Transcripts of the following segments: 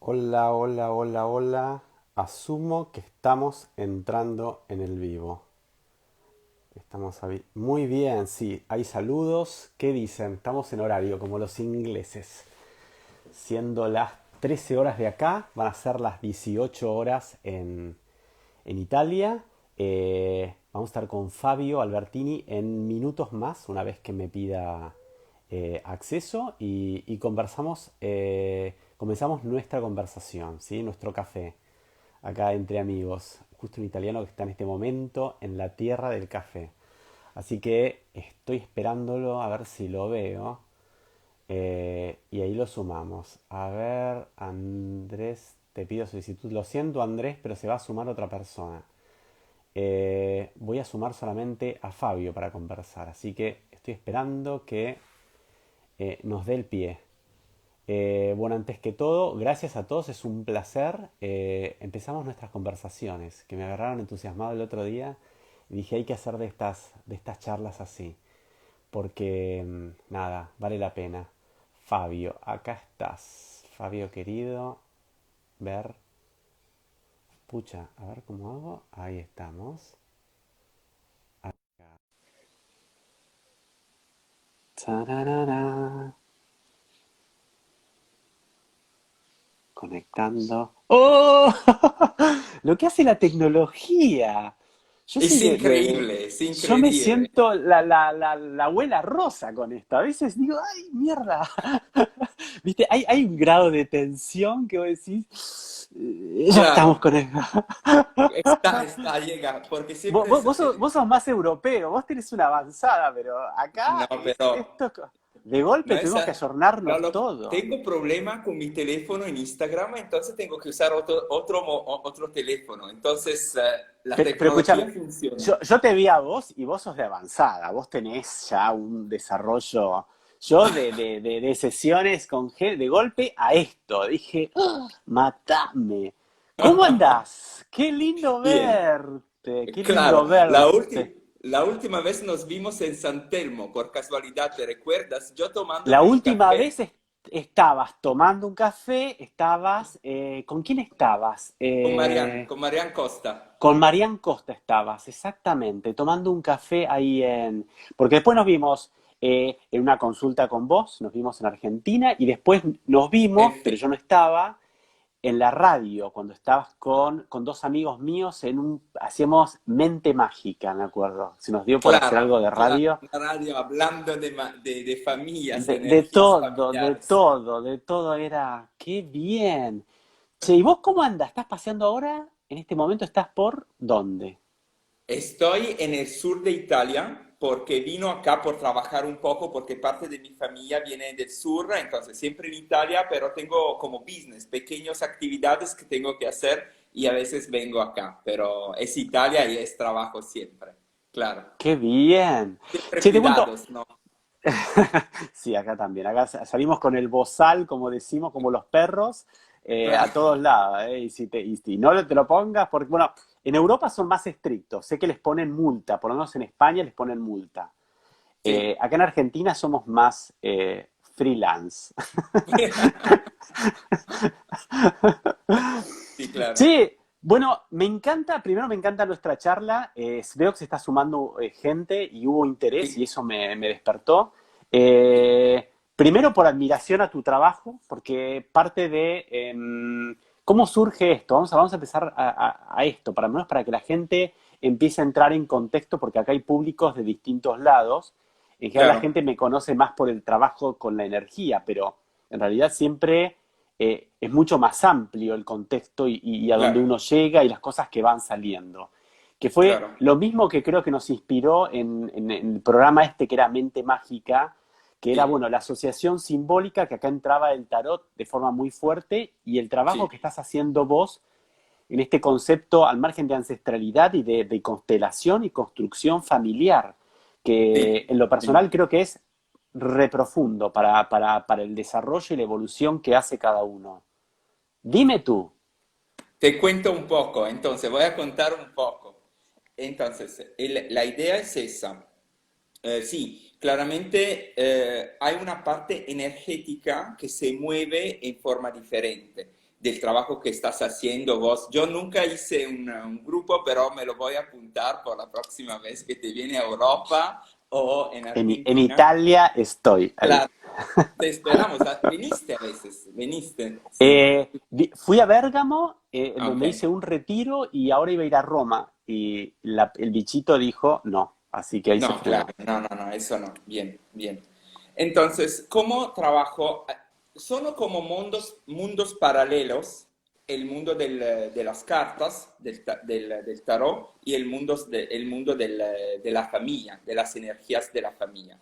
Hola, hola, hola, hola. Asumo que estamos entrando en el vivo. Muy bien, sí, hay saludos. ¿Qué dicen? Estamos en horario, como los ingleses. Siendo las 13 horas de acá, van a ser las 18 horas en Italia. Vamos a estar con Fabio Albertini en minutos más, una vez que me pida acceso y conversamos, comenzamos nuestra conversación, ¿sí? Nuestro café, acá entre amigos, justo un italiano que está en este momento en la tierra del café. Así que estoy esperándolo a ver si lo veo. Y ahí lo sumamos. A ver, Andrés, te pido solicitud. Lo siento, Andrés, pero se va a sumar otra persona. Voy a sumar solamente a Fabio para conversar. Así que estoy esperando que nos dé el pie. Bueno, antes que todo, gracias a todos, es un placer. Empezamos nuestras conversaciones, que me agarraron entusiasmado el otro día. Y dije, hay que hacer de estas charlas así, porque nada, vale la pena. Fabio, acá estás. Fabio querido, ver, pucha, a ver cómo hago. Ahí estamos. Tararara, conectando. ¡Oh! Lo que hace la tecnología. Yo soy Es de, de- de- increíble, es Yo me increíble. siento la abuela rosa con esto. A veces digo, ¡ay, mierda! ¿Viste? Hay un grado de tensión que vos decís, ya estamos Claro, con esto. llega, porque Vos, siempre vos- es, vos sos, vos sos más europeo, vos tenés una avanzada, pero no, acá es pero esto. De no golpe es, tuvimos que ayornarnos claro, todo. tengo problema con mi teléfono en Instagram, entonces tengo que usar otro teléfono. Entonces, la Pero tecnología escúchame, funciona. yo te vi a vos y vos sos de avanzada, vos tenés ya un desarrollo. Yo de sesiones con G, de golpe a esto, dije, "Ah, matame. ¿Cómo andás? Qué lindo Bien, verte, qué lindo claro, verte. la última vez nos vimos en San Telmo, por casualidad, ¿te recuerdas? Yo La tomándome un última café vez estabas tomando un café, estabas, ¿con quién estabas? con Marian Costa. Con Marián Costa estabas, exactamente, tomando un café ahí en... Porque después nos vimos en una consulta con vos, nos vimos en Argentina y después nos En vimos, pero fin, yo no estaba, en la radio, cuando estabas con dos amigos míos hacíamos Mente Mágica, me acuerdo. Se nos dio por hacer algo claro, de claro, radio. la radio hablando de familias, de De energías todo, de familiares. todo, de todo era... ¡Qué bien! Che, ¿y vos cómo andas? ¿Estás paseando ahora? ¿En este momento estás por dónde? Estoy en el sur de Italia porque vino acá por trabajar un poco, porque parte de mi familia viene del sur, entonces siempre en Italia, pero tengo como business, pequeñas actividades que tengo que hacer y a veces vengo acá, pero es Italia y es trabajo siempre, claro. ¡Qué bien! Siempre Che, te cuento. cuidados, ¿no? Sí, acá también. Acá salimos con el bozal, como decimos, como los perros, a Claro, todos lados. Y si no te lo pongas, porque, bueno, en Europa son más estrictos. Sé que les ponen multa, por lo menos en España les ponen multa. sí. Acá en Argentina somos más freelance. Sí, claro. Sí, bueno, primero me encanta nuestra charla, veo que se está sumando gente y hubo interés y Sí, eso me despertó. sí. Primero por admiración a tu trabajo, porque parte de cómo surge esto. Vamos a empezar a esto, para menos para que la gente empiece a entrar en contexto, porque acá hay públicos de distintos lados. En general la Claro, gente me conoce más por el trabajo con la energía, pero en realidad siempre es mucho más amplio el contexto y a donde claro, uno llega y las cosas que van saliendo. Que fue claro. lo mismo que creo que nos inspiró en el programa este que era Mente Mágica, que era, Sí, bueno, la asociación simbólica que acá entraba el tarot de forma muy fuerte y el trabajo sí, que estás haciendo vos en este concepto al margen de ancestralidad y de constelación y construcción familiar, que sí, en lo sí. personal creo que es reprofundo para el desarrollo y la evolución que hace cada uno. Dime tú. Te cuento un poco, entonces voy a contar un poco. Entonces, la idea es esa. Sí, claramente hay una parte energética que se mueve en forma diferente. del trabajo que estás haciendo vos. Yo nunca hice un grupo, pero me lo voy a apuntar por la próxima vez que te viene a Europa o en En Argentina. Italia estoy ahí. Claro, te esperamos. Ah, veniste a veces, veniste, sí. Fui a Bérgamo, en Ah, ok. donde hice un retiro y ahora iba a ir a Roma. Y el bichito dijo no, así que ahí se No, claro, frenó. no, no, no, eso no. Bien, bien. Entonces, ¿cómo trabajo? Son como mundos paralelos, el mundo de las cartas, del tarot, y el mundo de la familia, de las energías de la familia.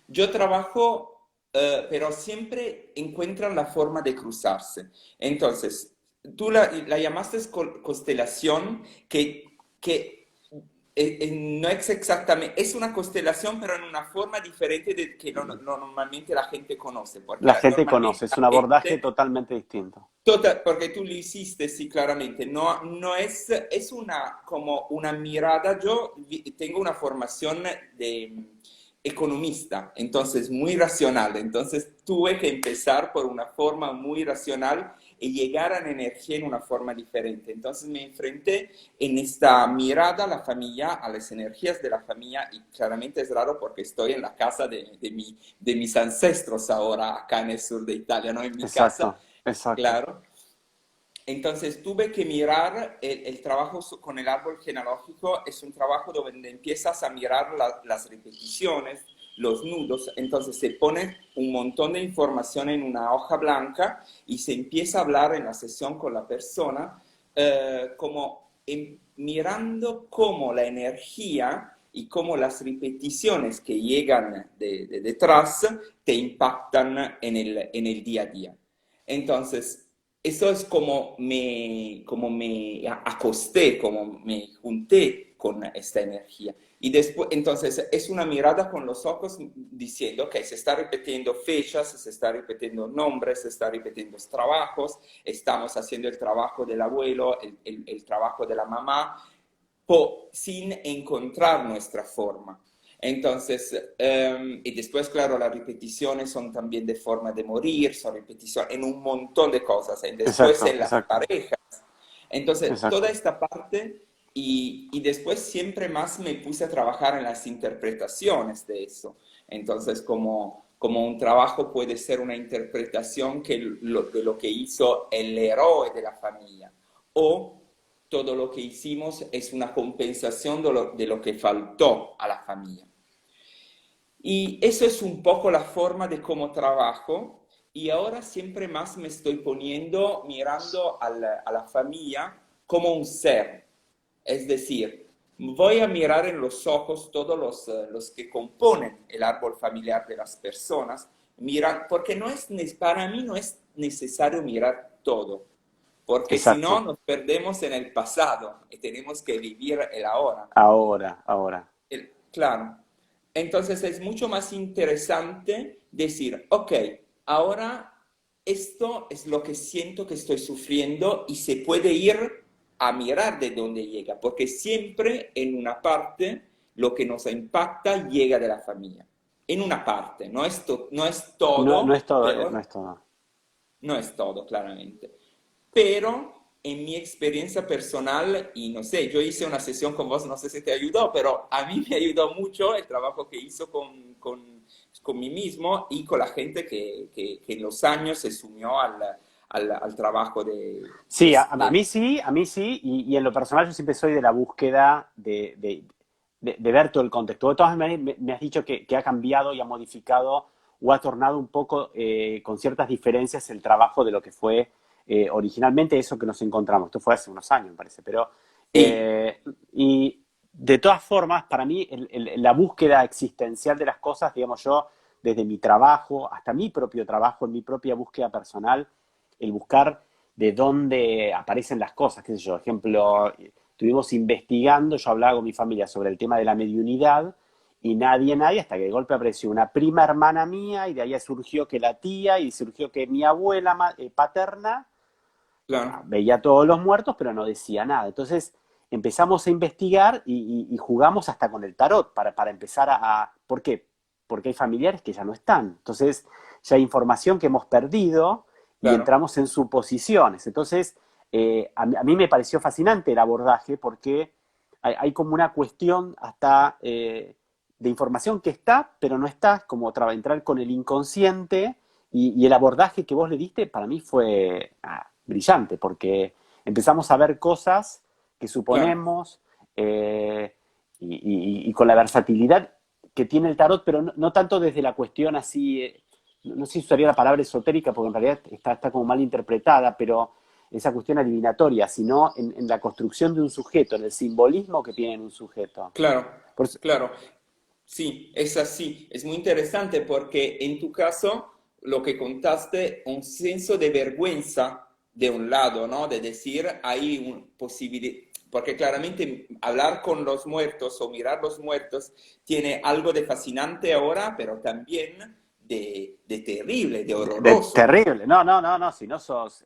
Yo trabajo, pero siempre encuentran la forma de cruzarse. Entonces, tú la llamaste constelación, que no es exactamente, es una constelación, pero en una forma diferente de que normalmente la gente conoce, porque La gente normalmente conoce, es la un abordaje gente, totalmente distinto. porque tú lo hiciste, sí, claramente, no, no es una, como una mirada, tengo una formación de economista, entonces muy racional, entonces tuve que empezar por una forma muy racional y llegar a la energía en una forma diferente. Entonces me enfrenté en esta mirada a la familia, a las energías de la familia, y claramente es raro porque estoy en la casa de mis ancestros ahora, acá en el sur de Italia, no en mi casa, Exacto, exacto. claro. Entonces tuve que mirar el trabajo con el árbol genealógico, es un trabajo donde empiezas a mirar las repeticiones, los nudos, entonces se pone un montón de información en una hoja blanca y se empieza a hablar en la sesión con la persona, como mirando cómo la energía y cómo las repeticiones que llegan detrás te impactan en el día a día. Entonces, eso es como me acosté, como me junté con esta energía. Y después, entonces, es una mirada con los ojos diciendo, ok, se está repitiendo fechas, se está repitiendo nombres, se está repitiendo trabajos, estamos haciendo el trabajo del abuelo, el trabajo de la mamá, sin encontrar nuestra forma. Entonces, y después, claro, las repeticiones son también de forma de morir, son repeticiones en un montón de cosas, y después Exacto, en las exacto, parejas. Entonces, toda exacto. esta parte, y después siempre más me puse a trabajar en las interpretaciones de eso. Entonces, como un trabajo puede ser una interpretación de lo que hizo el héroe de la familia, o todo lo que hicimos es una compensación de lo que faltó a la familia. Y eso es un poco la forma de cómo trabajo. Y ahora siempre más me estoy poniendo, mirando a la familia como un ser. Es decir, voy a mirar en los ojos todos los que componen el árbol familiar de las personas, mirar, porque para mí no es necesario mirar todo, porque si no Exacto. nos perdemos en el pasado y tenemos que vivir el ahora. Ahora, ahora. Claro. Entonces es mucho más interesante decir, ok, ahora esto es lo que siento que estoy sufriendo y se puede ir a mirar de dónde llega, porque siempre en una parte lo que nos impacta llega de la familia. En una parte, no es No, no es todo, todo, no pero es todo. no es todo, claramente. Pero en mi experiencia personal, y no sé, yo hice una sesión con vos, no sé si te ayudó, pero a mí me ayudó mucho el trabajo que hizo con mí mismo y con la gente que en los años se sumió al trabajo Sí, a mí sí, y en lo personal yo siempre soy de la búsqueda de ver todo el contexto. De todas maneras, me has dicho que ha cambiado y ha modificado o ha tornado un poco con ciertas diferencias el trabajo de lo que fue originalmente eso que nos encontramos. Esto fue hace unos años, me parece, pero Sí, y de todas formas, para mí la búsqueda existencial de las cosas, digamos yo, desde mi trabajo hasta mi propio trabajo, en mi propia búsqueda personal, el buscar de dónde aparecen las cosas, qué sé yo, ejemplo, estuvimos investigando, yo hablaba con mi familia sobre el tema de la mediunidad y nadie, hasta que de golpe apareció una prima hermana mía y de ahí surgió que la tía y surgió que mi abuela paterna claro, veía todos los muertos pero no decía nada. Entonces empezamos a investigar y jugamos hasta con el tarot para empezar ¿Por qué? Porque hay familiares que ya no están. Entonces ya hay información que hemos perdido y claro, entramos en suposiciones. Entonces, a mí me pareció fascinante el abordaje porque hay como una cuestión hasta de información que está, pero no está, como entrar con el inconsciente y el abordaje que vos le diste para mí fue brillante, porque empezamos a ver cosas que claro. suponemos y con la versatilidad que tiene el tarot, pero no tanto desde la cuestión así, no sé si usaría la palabra esotérica, porque en realidad está como mal interpretada, pero esa cuestión adivinatoria, sino en la construcción de un sujeto, en el simbolismo que tiene en un sujeto. Claro, Por eso- claro. Sí, es así. Es muy interesante porque en tu caso lo que contaste, un senso de vergüenza de un lado, ¿no? De decir, hay un posibilidad, porque claramente hablar con los muertos o mirar los muertos tiene algo de fascinante ahora, pero también de terrible, de horroroso. terrible. No, no, no, no, si no sos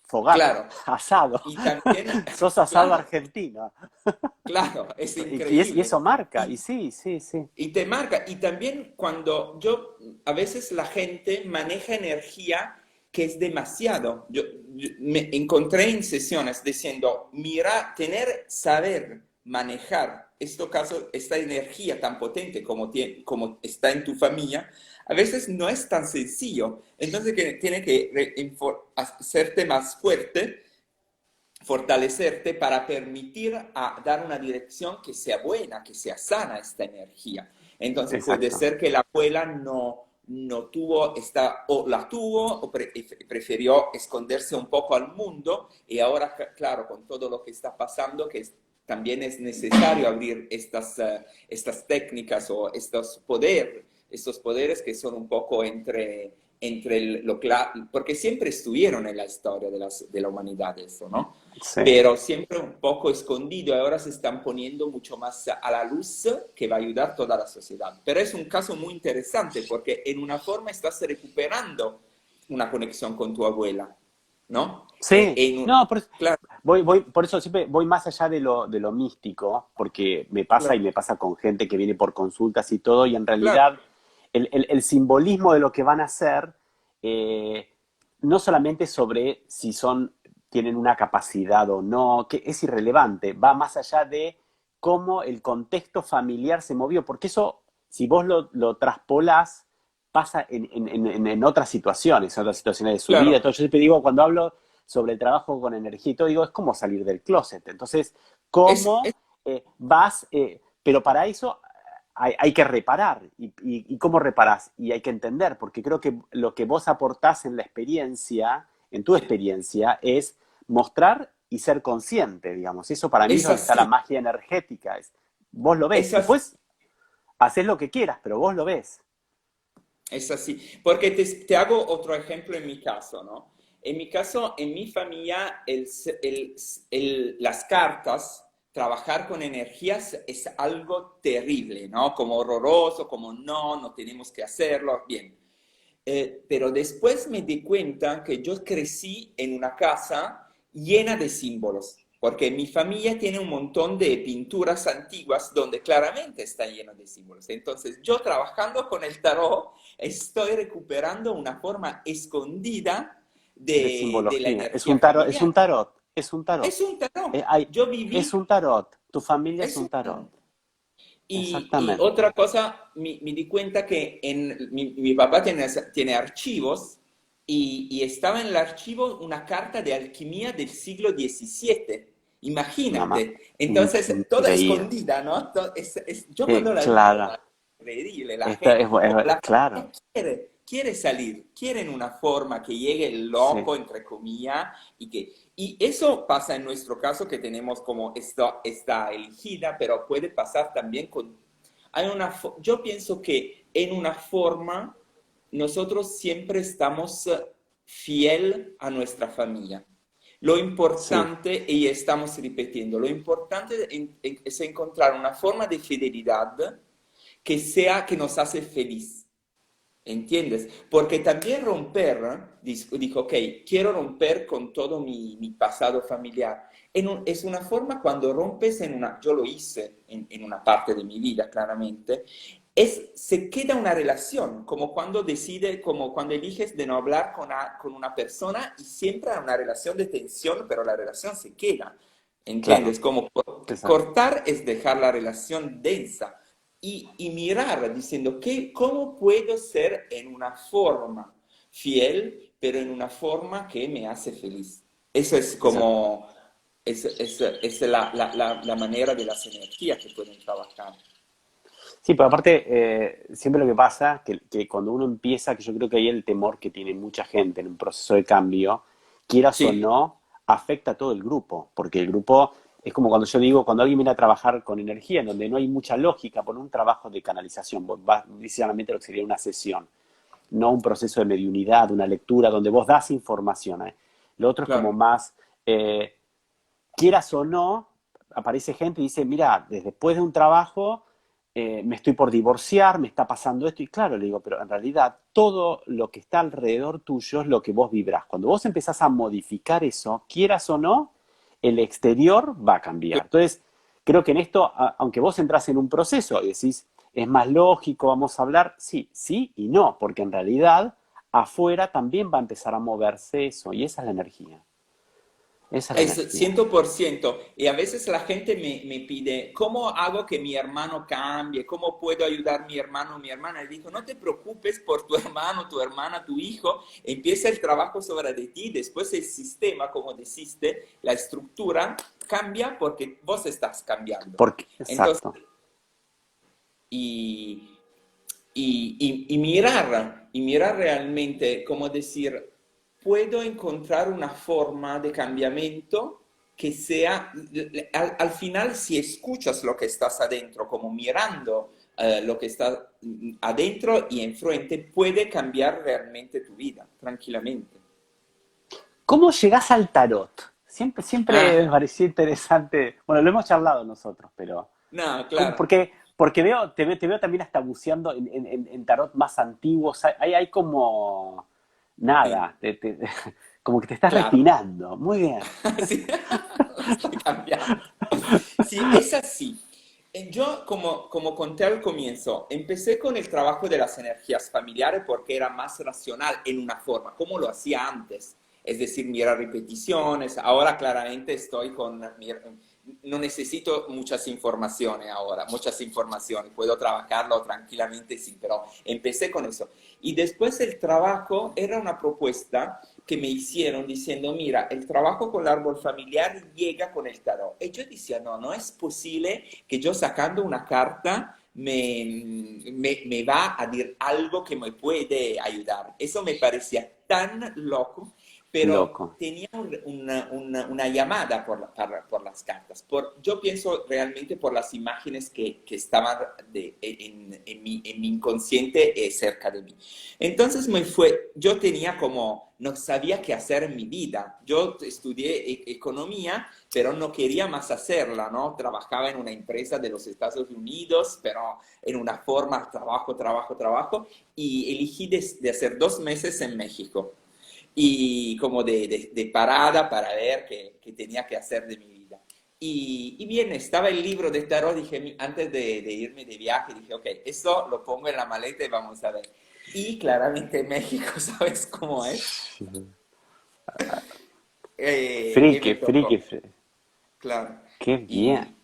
fogata, Claro. asado. Y también, Sos asado claro, argentino. claro, es Y eso increíble. marca, y Y sí, sí, sí. Y te marca. Y también cuando a veces la gente maneja energía que es demasiado. Yo me encontré en sesiones diciendo, mira, saber manejar esta energía tan potente como está en tu familia, a veces no es tan sencillo. Entonces que tiene que hacerte más fuerte, fortalecerte para permitir dar una dirección que sea buena, que sea sana esta energía. Entonces puede Exacto. ser que la abuela no tuvo o la tuvo o prefirió esconderse un poco al mundo y ahora, claro, con todo lo que está pasando, también es necesario abrir estas técnicas o estos poderes que son un poco porque siempre estuvieron en la historia de la humanidad eso, ¿no? Sí. Pero siempre un poco escondido y ahora se están poniendo mucho más a la luz que va a ayudar a toda la sociedad. Pero es un caso muy interesante porque en una forma estás recuperando una conexión con tu abuela, ¿no? Sí, no, Claro, por eso siempre voy más allá de lo místico, porque me pasa y claro, me pasa con gente que viene por consultas y todo, y en claro, realidad el simbolismo de lo que van a hacer eh, no solamente sobre si tienen una capacidad o no, que es irrelevante, va más allá de cómo el contexto familiar se movió, porque eso, si vos lo traspolás, pasa en en otras situaciones de su vida. claro. Entonces yo siempre digo, cuando hablo sobre el trabajo con energía y todo, digo, es como salir del closet. Entonces, Es, ¿cómo es, vas? Pero para eso hay que reparar. Y cómo reparás? Y hay que entender, porque creo que lo que vos aportás en la experiencia, en tu experiencia, es mostrar y ser consciente, digamos. Eso para mí es es donde está la así, magia energética. Vos lo ves. es así. Después haces lo que quieras, pero vos lo ves. Es así, porque te hago otro ejemplo en mi caso, ¿no? En mi caso, en mi familia, las cartas, trabajar con energías es algo terrible, ¿no? Como horroroso, como no tenemos que hacerlo, bien. Pero después me di cuenta que yo crecí en una casa llena de símbolos, porque mi familia tiene un montón de pinturas antiguas donde claramente está lleno de símbolos. Entonces, yo trabajando con el tarot, estoy recuperando una forma escondida De de la simbología. Es energía un tarot, es un familiar. tarot, es un tarot. Es un tarot. Hay, Yo es viví, un tarot. Tu familia es es un un tarot. tarot. Y Exactamente. otra cosa, me di cuenta que mi papá tiene archivos y estaba en el archivo una carta de alquimia del siglo XVII. Nada más. Imagínate. Entonces, toda Increíble. escondida, ¿no? Yo cuando la vi, Claro. increíble, la Claro. gente quiere salir, quieren una forma que llegue el Sí. loco, entre comillas, y eso pasa en nuestro caso que tenemos como esto está elegida, pero puede pasar también yo pienso que en una forma nosotros siempre estamos fiel a nuestra familia. Lo Sí. importante, y estamos repitiendo, lo importante es encontrar una forma de fidelidad que nos hace feliz. ¿Entiendes? Porque también romper, dijo, ok, quiero romper con todo mi pasado familiar. Es una forma cuando rompes yo lo hice en una parte de mi vida, claramente, se queda una relación, como cuando como cuando eliges de no hablar con una persona y siempre hay una relación de tensión, pero la relación se queda. Claro, ¿Entiendes? Como exacto. cortar es dejar la relación densa y mirar diciendo cómo puedo ser en una forma fiel, pero en una forma que me hace feliz. Eso es Exacto. como, es la manera de las energías que pueden trabajar. Sí, pero aparte, siempre lo que pasa, que cuando uno empieza, que yo creo que ahí el temor que tiene mucha gente en un proceso de cambio, quieras o Sí, no, afecta a todo el grupo, porque el grupo es como cuando yo digo, cuando alguien viene a trabajar con energía, en donde no hay mucha lógica, por un trabajo de canalización, vos vas, dice solamente lo que sería una sesión, no un proceso de mediunidad, una lectura, donde vos das información. Lo otro es como claro. más, eh, quieras o no, aparece gente y dice, mira, después de un trabajo me estoy por divorciar, me está pasando esto, y claro, le digo, pero en realidad todo lo que está alrededor tuyo es lo que vos vibrás. Cuando vos empezás a modificar eso, quieras o no, el exterior va a cambiar. Entonces, creo que en esto, aunque vos entras en un proceso y decís, es más lógico, vamos a hablar, sí, sí y no, porque en realidad afuera también va a empezar a moverse eso, y esa es la energía. Esa es la Es energía. 100%. Y a veces la gente me pide, ¿cómo hago que mi hermano cambie? ¿Cómo puedo ayudar a mi hermano o mi hermana? Y digo, no te preocupes por tu hermano, tu hermana, tu hijo. Empieza el trabajo sobre de ti. Después el sistema, como deciste, la estructura cambia porque vos estás cambiando. Porque, Entonces, exacto. y, y mirar realmente, como decir, puedo encontrar una forma de cambiamiento que sea, al final, si escuchas lo que estás adentro, como mirando lo que está adentro y enfrente, puede cambiar realmente tu vida, tranquilamente. ¿Cómo llegás al tarot? Siempre me Ah, pareció interesante. Bueno, lo hemos charlado nosotros, pero. no, ¿Cómo? claro. Porque te veo también hasta buceando en tarot más antiguos. Hay como. Sí, Nada. Como que te estás claro. refinando. Muy bien. Sí, la estoy cambiando. Sí, es así. Yo, como conté al comienzo, empecé con el trabajo de las energías familiares porque era más racional en una forma, como lo hacía antes. Es decir, mirar repeticiones. Ahora claramente estoy no necesito muchas informaciones ahora, muchas informaciones. Puedo trabajarlo tranquilamente, sí, pero empecé con eso. Y después el trabajo era una propuesta que me hicieron diciendo, mira, el trabajo con el árbol familiar llega con el tarot. Y yo decía, no, no es posible que yo sacando una carta me va a decir algo que me puede ayudar. Eso me parecía tan loco, pero Loco. tenía una llamada por las cartas. Yo pienso realmente por las imágenes que estaban en mi inconsciente cerca de mí. Entonces yo tenía como, no sabía qué hacer en mi vida. Yo estudié economía, pero no quería más hacerla, ¿no? Trabajaba en una empresa de los Estados Unidos, pero en una forma, trabajo, trabajo, trabajo, y elegí de hacer 2 meses en México y como de parada para ver qué tenía que hacer de mi vida. Y bien, estaba el libro de tarot, dije, antes de irme de viaje, dije, ok, eso lo pongo en la maleta y vamos a ver. Y claramente México, ¿sabes cómo es? Y Friki, me friki, tocó, friki. claro. Qué bien.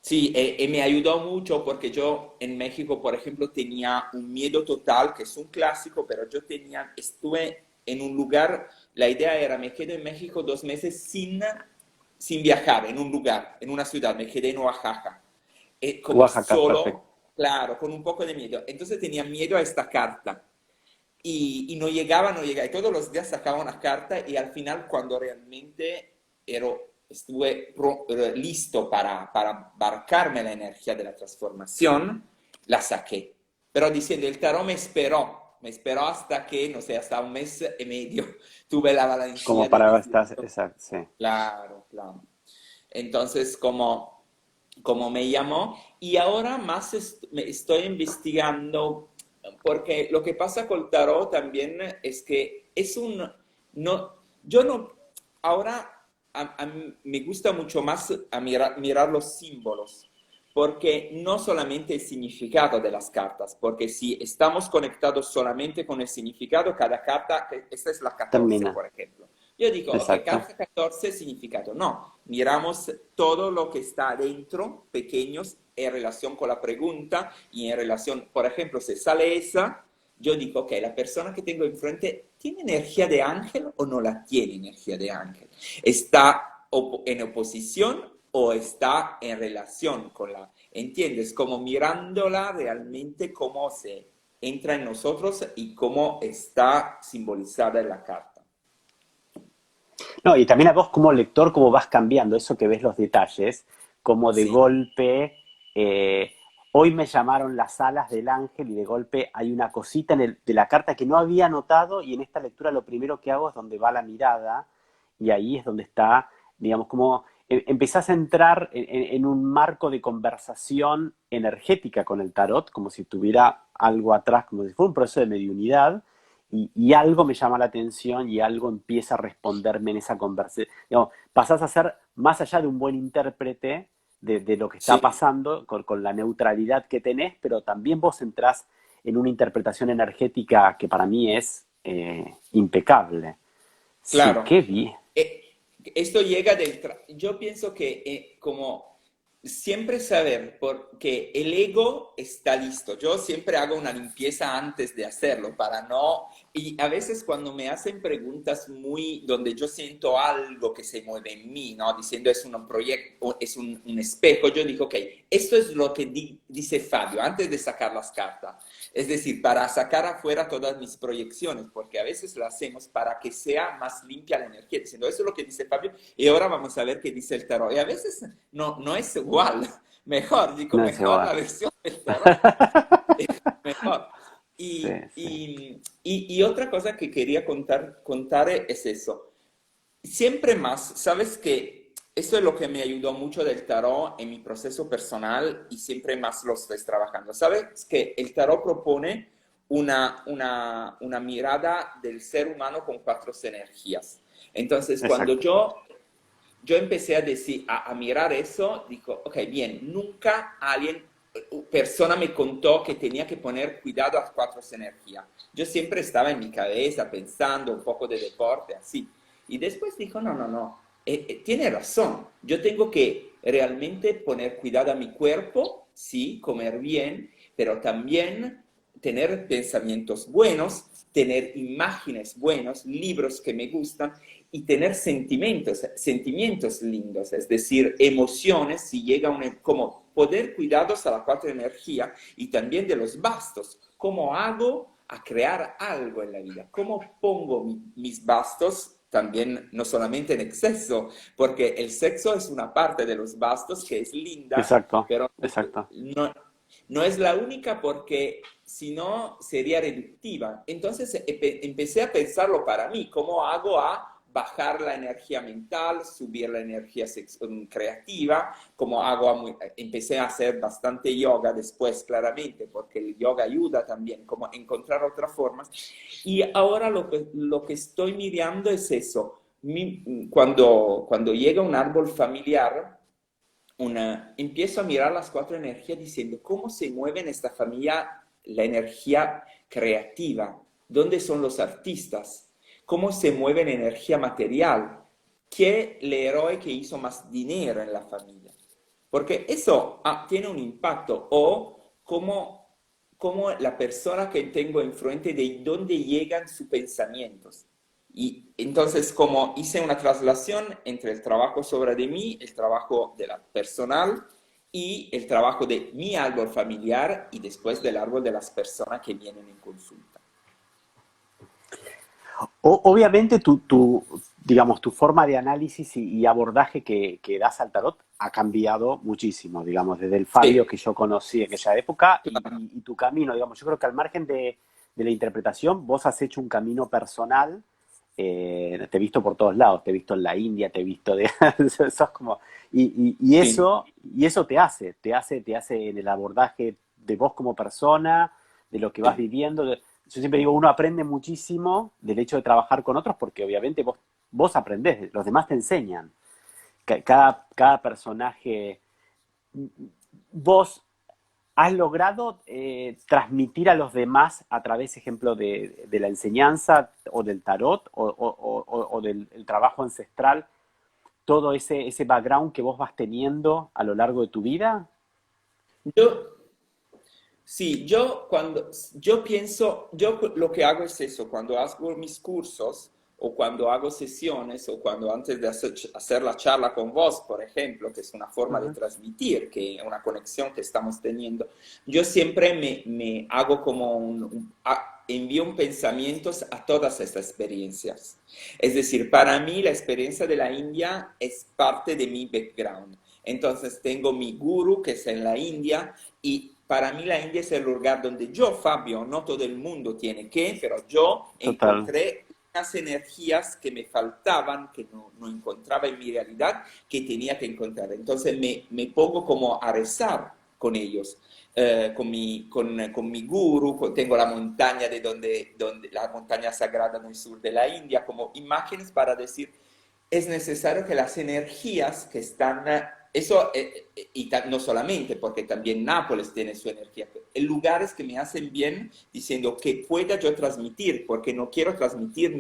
Y sí, me ayudó mucho porque yo en México, por ejemplo, tenía un miedo total, que es un clásico, pero estuve en un lugar, la idea era, me quedo en México 2 meses sin viajar, en un lugar, en una ciudad, me quedé en Oaxaca, como Oaxaca, perfecto. solo, claro, con un poco de miedo. Entonces tenía miedo a esta carta y no llegaba, no llegaba. Y todos los días sacaba una carta y al final cuando realmente estuve listo para embarcarme la energía de la transformación, la saqué. Pero diciendo, el tarot me esperó hasta que, no sé, hasta 1 mes y medio tuve la Como valentía de para estar, decirlo. exacto, sí. Claro, claro. Entonces, como me llamó, y ahora más me estoy investigando, porque lo que pasa con el tarot también es que no, yo no, ahora me gusta mucho más mirar los símbolos, porque no solamente el significado de las cartas, porque si estamos conectados solamente con el significado, cada carta, esta es la 14, Termina. por ejemplo. Yo digo, ok, Exacto. carta 14, significado. No, miramos todo lo que está adentro, pequeños, en relación con la pregunta y en relación, por ejemplo, si sale esa, yo digo, ok, la persona que tengo enfrente, ¿tiene energía de ángel o no la tiene energía de ángel? ¿Está en oposición o está en relación con la... ¿Entiendes? Como mirándola realmente cómo se entra en nosotros y cómo está simbolizada en la carta. No, y también a vos como lector, cómo vas cambiando, eso que ves los detalles, como de Sí, golpe, eh, hoy me llamaron las alas del ángel y de golpe hay una cosita de la carta que no había notado y en esta lectura lo primero que hago es donde va la mirada y ahí es donde está, digamos, como empezás a entrar en un marco de conversación energética con el tarot, como si tuviera algo atrás, como si fuera un proceso de mediunidad y algo me llama la atención y algo empieza a responderme en esa conversación. Digamos, pasás a ser, más allá de un buen intérprete de lo que está sí, pasando, con la neutralidad que tenés, pero también vos entrás en una interpretación energética que para mí es impecable. Sí, claro. qué bien. Esto llega del... Yo pienso que como siempre saber, porque el ego está listo. Yo siempre hago una limpieza antes de hacerlo para no... Y a veces cuando me hacen preguntas muy donde yo siento algo que se mueve en mí, ¿no? Diciendo es un proyecto, es un espejo, yo digo, ok, esto es lo que dice Fabio antes de sacar las cartas. Es decir, para sacar afuera todas mis proyecciones, porque a veces lo hacemos para que sea más limpia la energía, diciendo, eso es lo que dice Fabio, y ahora vamos a ver qué dice el tarot. Y a veces no es igual, mejor, digo, No es mejor la igual. versión del tarot, es mejor. Sí, sí. Y otra cosa que quería contar es eso. Siempre más, sabes que esto es lo que me ayudó mucho del tarot en mi proceso personal y siempre más lo estoy trabajando. Sabes que el tarot propone una mirada del ser humano con cuatro energías. Entonces, cuando Exacto. yo empecé a decir, a mirar eso, digo, ok, bien, nunca alguien, persona me contó que tenía que poner cuidado a cuatro energías. Yo siempre estaba en mi cabeza pensando un poco de deporte, así. Y después dijo, no, tiene razón, yo tengo que realmente poner cuidado a mi cuerpo, sí, comer bien, pero también tener pensamientos buenos, tener imágenes buenos, libros que me gustan y tener sentimientos lindos, es decir, emociones, si llega como poder cuidados a la cuatro energía y también de los bastos, cómo hago a crear algo en la vida, cómo pongo mis bastos también no solamente en exceso, porque el sexo es una parte de los bastos que es linda, Exacto. pero Exacto. no es la única porque si no sería reductiva. Entonces empecé a pensarlo para mí, cómo hago a bajar la energía mental, subir la energía creativa, cómo hago empecé a hacer bastante yoga después, claramente, porque el yoga ayuda también, como encontrar otras formas. Y ahora lo que estoy mirando es eso. Cuando llega un árbol familiar, empiezo a mirar las cuatro energías diciendo cómo se mueve en esta familia la energía creativa, dónde son los artistas, cómo se mueve la energía material, qué es el héroe que hizo más dinero en la familia. Porque eso tiene un impacto, o cómo la persona que tengo enfrente, de dónde llegan sus pensamientos. Y entonces, como hice una traslación entre el trabajo sobre de mí, el trabajo de la personal y el trabajo de mi árbol familiar y después del árbol de las personas que vienen en consulta. Obviamente digamos, tu forma de análisis y abordaje que das al tarot ha cambiado muchísimo, digamos, desde el Fabio Sí, que yo conocí en aquella época claro, y tu camino, digamos, yo creo que al margen de la interpretación, vos has hecho un camino personal, te he visto por todos lados, te he visto en la India, te he visto de, sos como, sí, y eso te hace en el abordaje de vos como persona, de lo que vas sí. viviendo, yo siempre digo, uno aprende muchísimo del hecho de trabajar con otros porque obviamente vos aprendés, los demás te enseñan. Cada personaje vos has logrado transmitir a los demás a través, ejemplo, de la enseñanza o del tarot o del el trabajo ancestral, todo ese background que vos vas teniendo a lo largo de tu vida? Yo, sí, yo pienso, lo que hago es eso, cuando hago mis cursos o cuando hago sesiones o cuando antes de hacer la charla con vos, por ejemplo, que es una forma de Ujú. transmitir, que una conexión que estamos teniendo, yo siempre me hago como envío un pensamientos a todas estas experiencias. Es decir, para mí la experiencia de la India es parte de mi background. Entonces tengo mi guru que es en la India y para mí la India es el lugar donde yo, Fabio, no todo el mundo tiene que, pero yo Total. encontré unas energías que me faltaban, que no encontraba en mi realidad, que tenía que encontrar. Entonces me pongo como a rezar con ellos. Con mi guru, tengo la montaña la montaña sagrada en el sur de la India, como imágenes para decir, es necesario que las energías que están, eso, no solamente, porque también Nápoles tiene su energía, en lugares que me hacen bien, diciendo que pueda yo transmitir, porque no quiero transmitir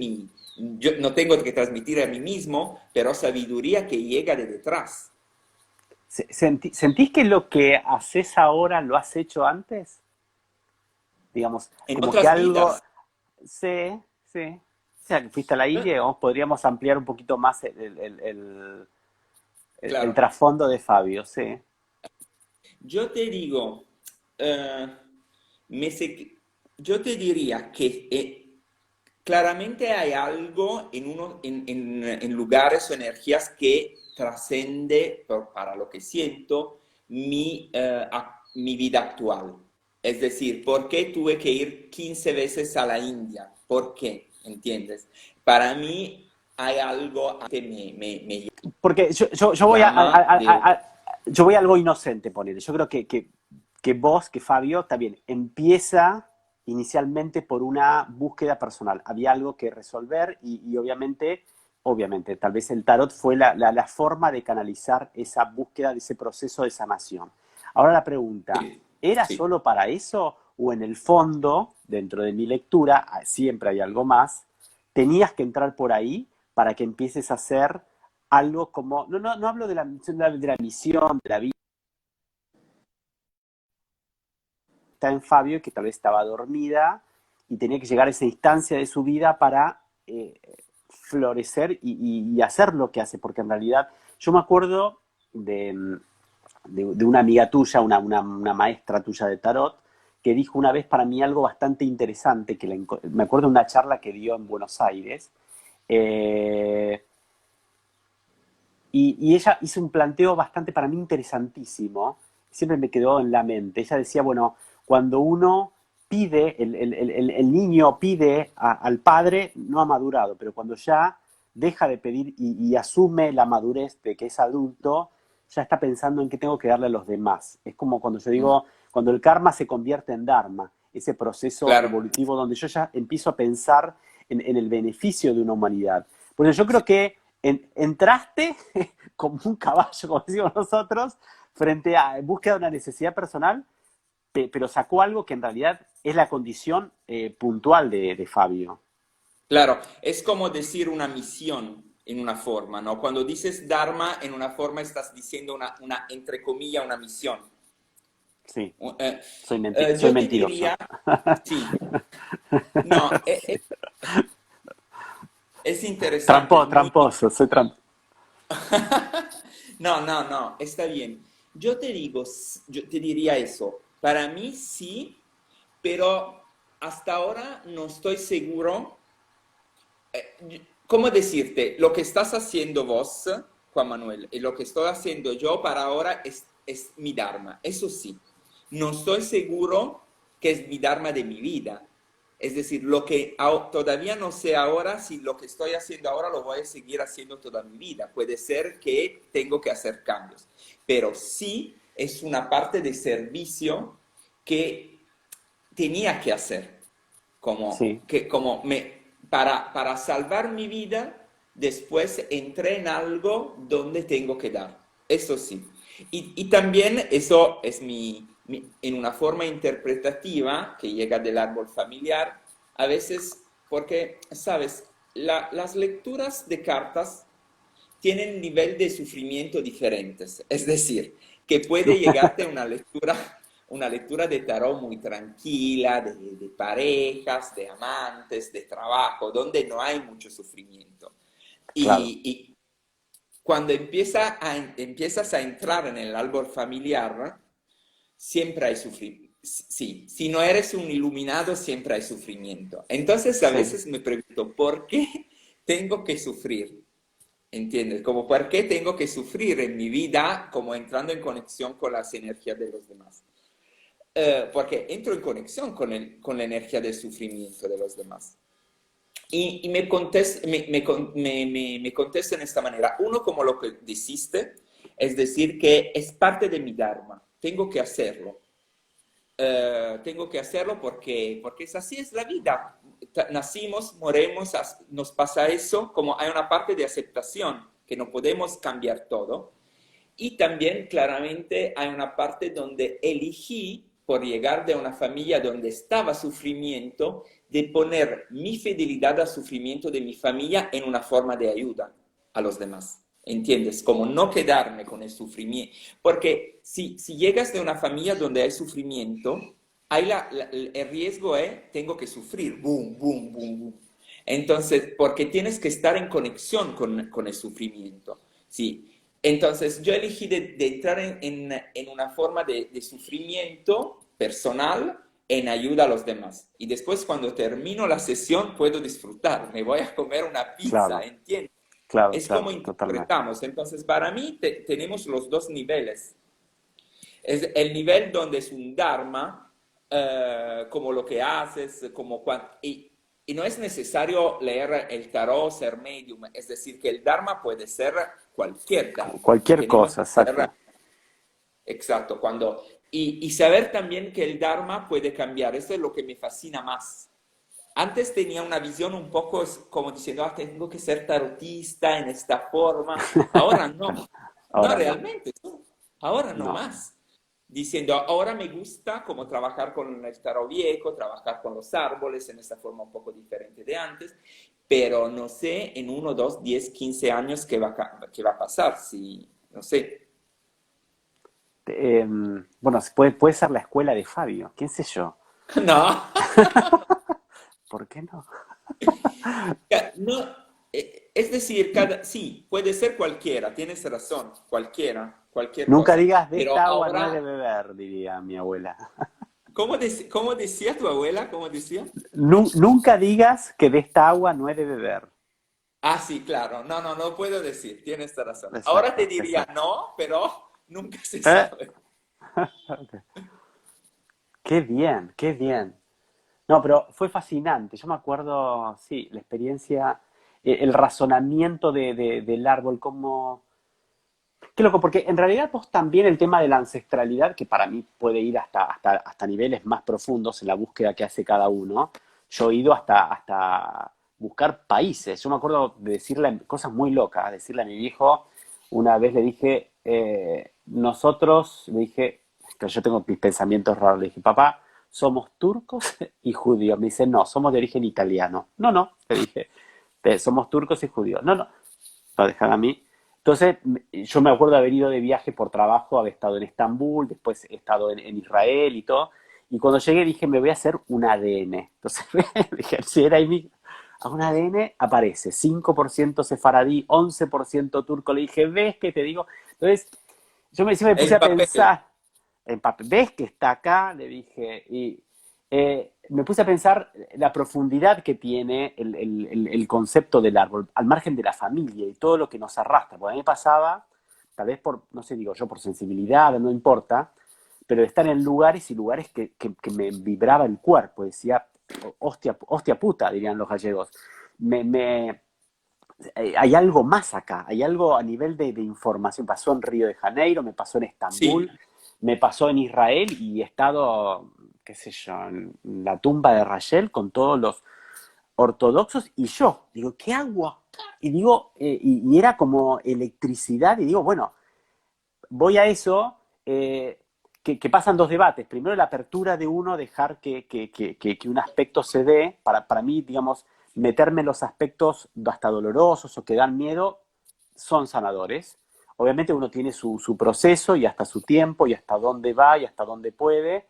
yo no tengo que transmitir a mí mismo, pero sabiduría que llega de detrás, ¿Sentís que lo que haces ahora lo has hecho antes? Digamos, en como que otras algo, vidas, sí, sí. O sea, que fuiste a la India, digamos, podríamos ampliar un poquito más el claro. trasfondo de Fabio, sí. Yo te digo, eh, me sé- yo te diría que claramente hay algo en lugares o energías que trascende, para lo que siento, mi vida actual. Es decir, ¿por qué tuve que ir 15 veces a la India? ¿Por qué? ¿Entiendes? Para mí hay algo que me Porque yo voy llama de... yo voy a algo inocente, poner. Yo creo que vos, que Fabio, también empieza inicialmente por una búsqueda personal. Había algo que resolver y obviamente, tal vez el tarot fue la forma de canalizar esa búsqueda de ese proceso de sanación. Ahora la pregunta, Sí, ¿era sí. solo para eso o en el fondo, dentro de mi lectura, siempre hay algo más, tenías que entrar por ahí para que empieces a hacer algo como, no hablo de la misión, de la vida, está en Fabio, que tal vez estaba dormida y tenía que llegar a esa instancia de su vida para florecer y hacer lo que hace, porque en realidad yo me acuerdo de una amiga tuya, una maestra tuya de tarot, que dijo una vez para mí algo bastante interesante, me acuerdo de una charla que dio en Buenos Aires, eh, y ella hizo un planteo bastante para mí interesantísimo, siempre me quedó en la mente. Ella decía, bueno, cuando uno pide, el niño pide al padre, no ha madurado, pero cuando ya deja de pedir y asume la madurez de que es adulto, ya está pensando en qué tengo que darle a los demás. Es como cuando yo Mm, digo, cuando el karma se convierte en dharma, ese proceso claro, evolutivo donde yo ya empiezo a pensar en el beneficio de una humanidad. Porque yo creo que entraste como un caballo, como decimos nosotros, frente a búsqueda de una necesidad personal, pero sacó algo que en realidad es la condición puntual de Fabio. claro. Es como decir una misión en una forma, ¿no? Cuando dices Dharma, en una forma estás diciendo entre comillas, una misión. Sí, U- eh, soy yo te mentiroso. diría, sí, no, es interesante, es muy... Tramposo, soy tramposo. No, no, no, está bien. Yo te digo, yo te diría eso. Para mí sí, pero hasta ahora no estoy seguro. ¿Cómo decirte? Lo que estás haciendo vos, Juan Manuel, y lo que estoy haciendo yo para ahora es mi Dharma. Eso sí, no estoy seguro que es mi Dharma de mi vida. Es decir, lo que todavía no sé ahora si lo que estoy haciendo ahora lo voy a seguir haciendo toda mi vida. Puede ser que tengo que hacer cambios, pero sí es una parte de servicio que tenía que hacer, Sí, para salvar mi vida, después entré en algo donde tengo que dar. Eso sí. Y también eso es en una forma interpretativa que llega del árbol familiar, a veces porque, sabes, las lecturas de cartas tienen nivel de sufrimiento diferentes. Es decir, que puede llegarte una lectura de tarot muy tranquila, de parejas, de amantes, de trabajo, donde no hay mucho sufrimiento. Claro. Y cuando empiezas a entrar en el árbol familiar, siempre hay sufrimiento. Sí, si no eres un iluminado, siempre hay sufrimiento. Entonces a Sí, veces me pregunto, ¿por qué tengo que sufrir? ¿Entiendes? Como por qué tengo que sufrir en mi vida como entrando en conexión con las energías de los demás. Porque entro en conexión con la energía del sufrimiento de los demás. Y me contesta en esta manera. Uno, como lo que dijiste, es decir, que es parte de mi Dharma. Tengo que hacerlo. Tengo que hacerlo porque es así, es la vida. Nacimos, moremos, nos pasa eso, como hay una parte de aceptación, que no podemos cambiar todo. Y también claramente hay una parte donde elegí, por llegar de una familia donde estaba sufrimiento, de poner mi fidelidad al sufrimiento de mi familia en una forma de ayuda a los demás. ¿Entiendes? Como no quedarme con el sufrimiento. Porque si llegas de una familia donde hay sufrimiento, hay el riesgo es, tengo que sufrir, boom, boom, boom, boom. Entonces, porque tienes que estar en conexión con el sufrimiento. Sí. Entonces, yo elegí de entrar en una forma de sufrimiento personal en ayuda a los demás. Y después, cuando termino la sesión, puedo disfrutar. Me voy a comer una pizza, claro, ¿entiendes? claro, Es como claro, totalmente. interpretamos. Entonces, para mí tenemos los dos niveles. Es el nivel donde es un dharma, como lo que haces, y no es necesario leer el tarot, ser medium. Es decir, que el dharma puede ser cualquier dharma. Cualquier Tenemos cosa, que ser, exacto. exacto, y saber también que el dharma puede cambiar. Eso es lo que me fascina más. Antes tenía una visión un poco como diciendo, ah, tengo que ser tarotista en esta forma. Ahora no. Claro. No, Ahora no, realmente, no. Ahora no no. más. Diciendo, ahora me gusta como trabajar con el tarot viejo, trabajar con los árboles en esta forma un poco diferente de antes, pero no sé en 1, 2, 10, 15 años qué va a pasar, si, no sé. Bueno, puede ser la escuela de Fabio, qué sé yo. No, ¿Por qué no? no, es decir, sí, puede ser cualquiera, tienes razón, cualquiera, cualquier Nunca cosa, digas de pero esta agua no es de ahora, beber, diría mi abuela. ¿cómo decía tu abuela? ¿Cómo decía? Nunca digas que de esta agua no es de beber. Ah, sí, claro, no, no, no puedo decir, tienes razón. Ahora te Exacto, diría exacto. no, pero nunca se ¿Eh? sabe. Ok. Qué bien, qué bien. No, pero fue fascinante. Yo me acuerdo, sí, la experiencia, el razonamiento del árbol, como... Qué loco, porque en realidad vos también el tema de la ancestralidad, que para mí puede ir hasta niveles más profundos en la búsqueda que hace cada uno, yo he ido hasta buscar países. Yo me acuerdo de decirle cosas muy locas, decirle a mi viejo, una vez le dije, nosotros, le dije, que yo tengo mis pensamientos raros, le dije, papá, somos turcos y judíos. Me dice, no, somos de origen italiano. No, no, le dije, somos turcos y judíos. No, no, lo dejan a mí. Entonces, yo me acuerdo de haber ido de viaje por trabajo, haber estado en Estambul, después he estado en Israel y todo. Y cuando llegué dije, me voy a hacer un ADN. Entonces, dije, si era ahí mismo, a un ADN aparece 5% sefaradí, 11% turco. Le dije, ¿ves que te digo? Entonces, sí me puse El a papel. pensar, ¿ves que está acá? Le dije, y me puse a pensar la profundidad que tiene el concepto del árbol, al margen de la familia y todo lo que nos arrastra. Porque a mí me pasaba, tal vez por, no sé, digo yo, por sensibilidad, no importa, pero de estar en lugares y lugares que me vibraba el cuerpo. Decía, hostia, hostia puta, dirían los gallegos. Me, me, hay algo más acá, hay algo a nivel de información. Pasó en Río de Janeiro, me pasó en Sí, Estambul, me pasó en Israel y he estado, qué sé yo, en la tumba de Rachel con todos los ortodoxos y yo, digo, ¿qué hago acá? Y digo, y era como electricidad y digo, bueno, voy a eso, que pasan dos debates. Primero, la apertura de uno, dejar que un aspecto se dé. Para mí, digamos, meterme en los aspectos hasta dolorosos o que dan miedo son sanadores. Obviamente uno tiene su proceso y hasta su tiempo y hasta dónde va y hasta dónde puede,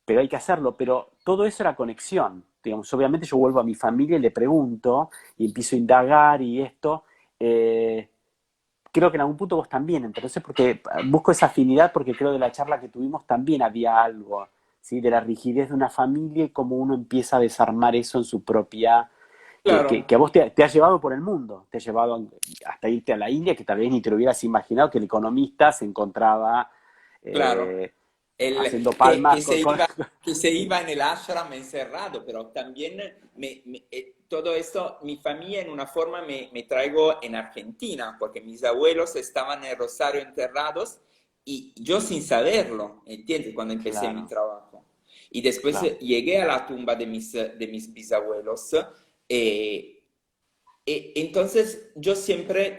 pero hay que hacerlo. Pero todo eso era conexión. Digamos, obviamente yo vuelvo a mi familia y le pregunto y empiezo a indagar y esto. eh, Creo que en algún punto vos también, entonces, porque busco esa afinidad porque creo de la charla que tuvimos también había algo, ¿sí? De la rigidez de una familia y cómo uno empieza a desarmar eso en su propia, que Claro. a vos te ha llevado por el mundo, te ha llevado hasta irte a la India, que tal vez ni te lo hubieras imaginado que el economista se encontraba Claro, eh, el, haciendo palmas que se iba en el ashram encerrado, pero también todo esto, mi familia en una forma me traigo en Argentina, porque mis abuelos estaban en Rosario enterrados y yo sin saberlo, ¿entiendes? Cuando empecé mi Claro, trabajo. Y después claro, llegué a la tumba de mis bisabuelos. eh, entonces, yo siempre,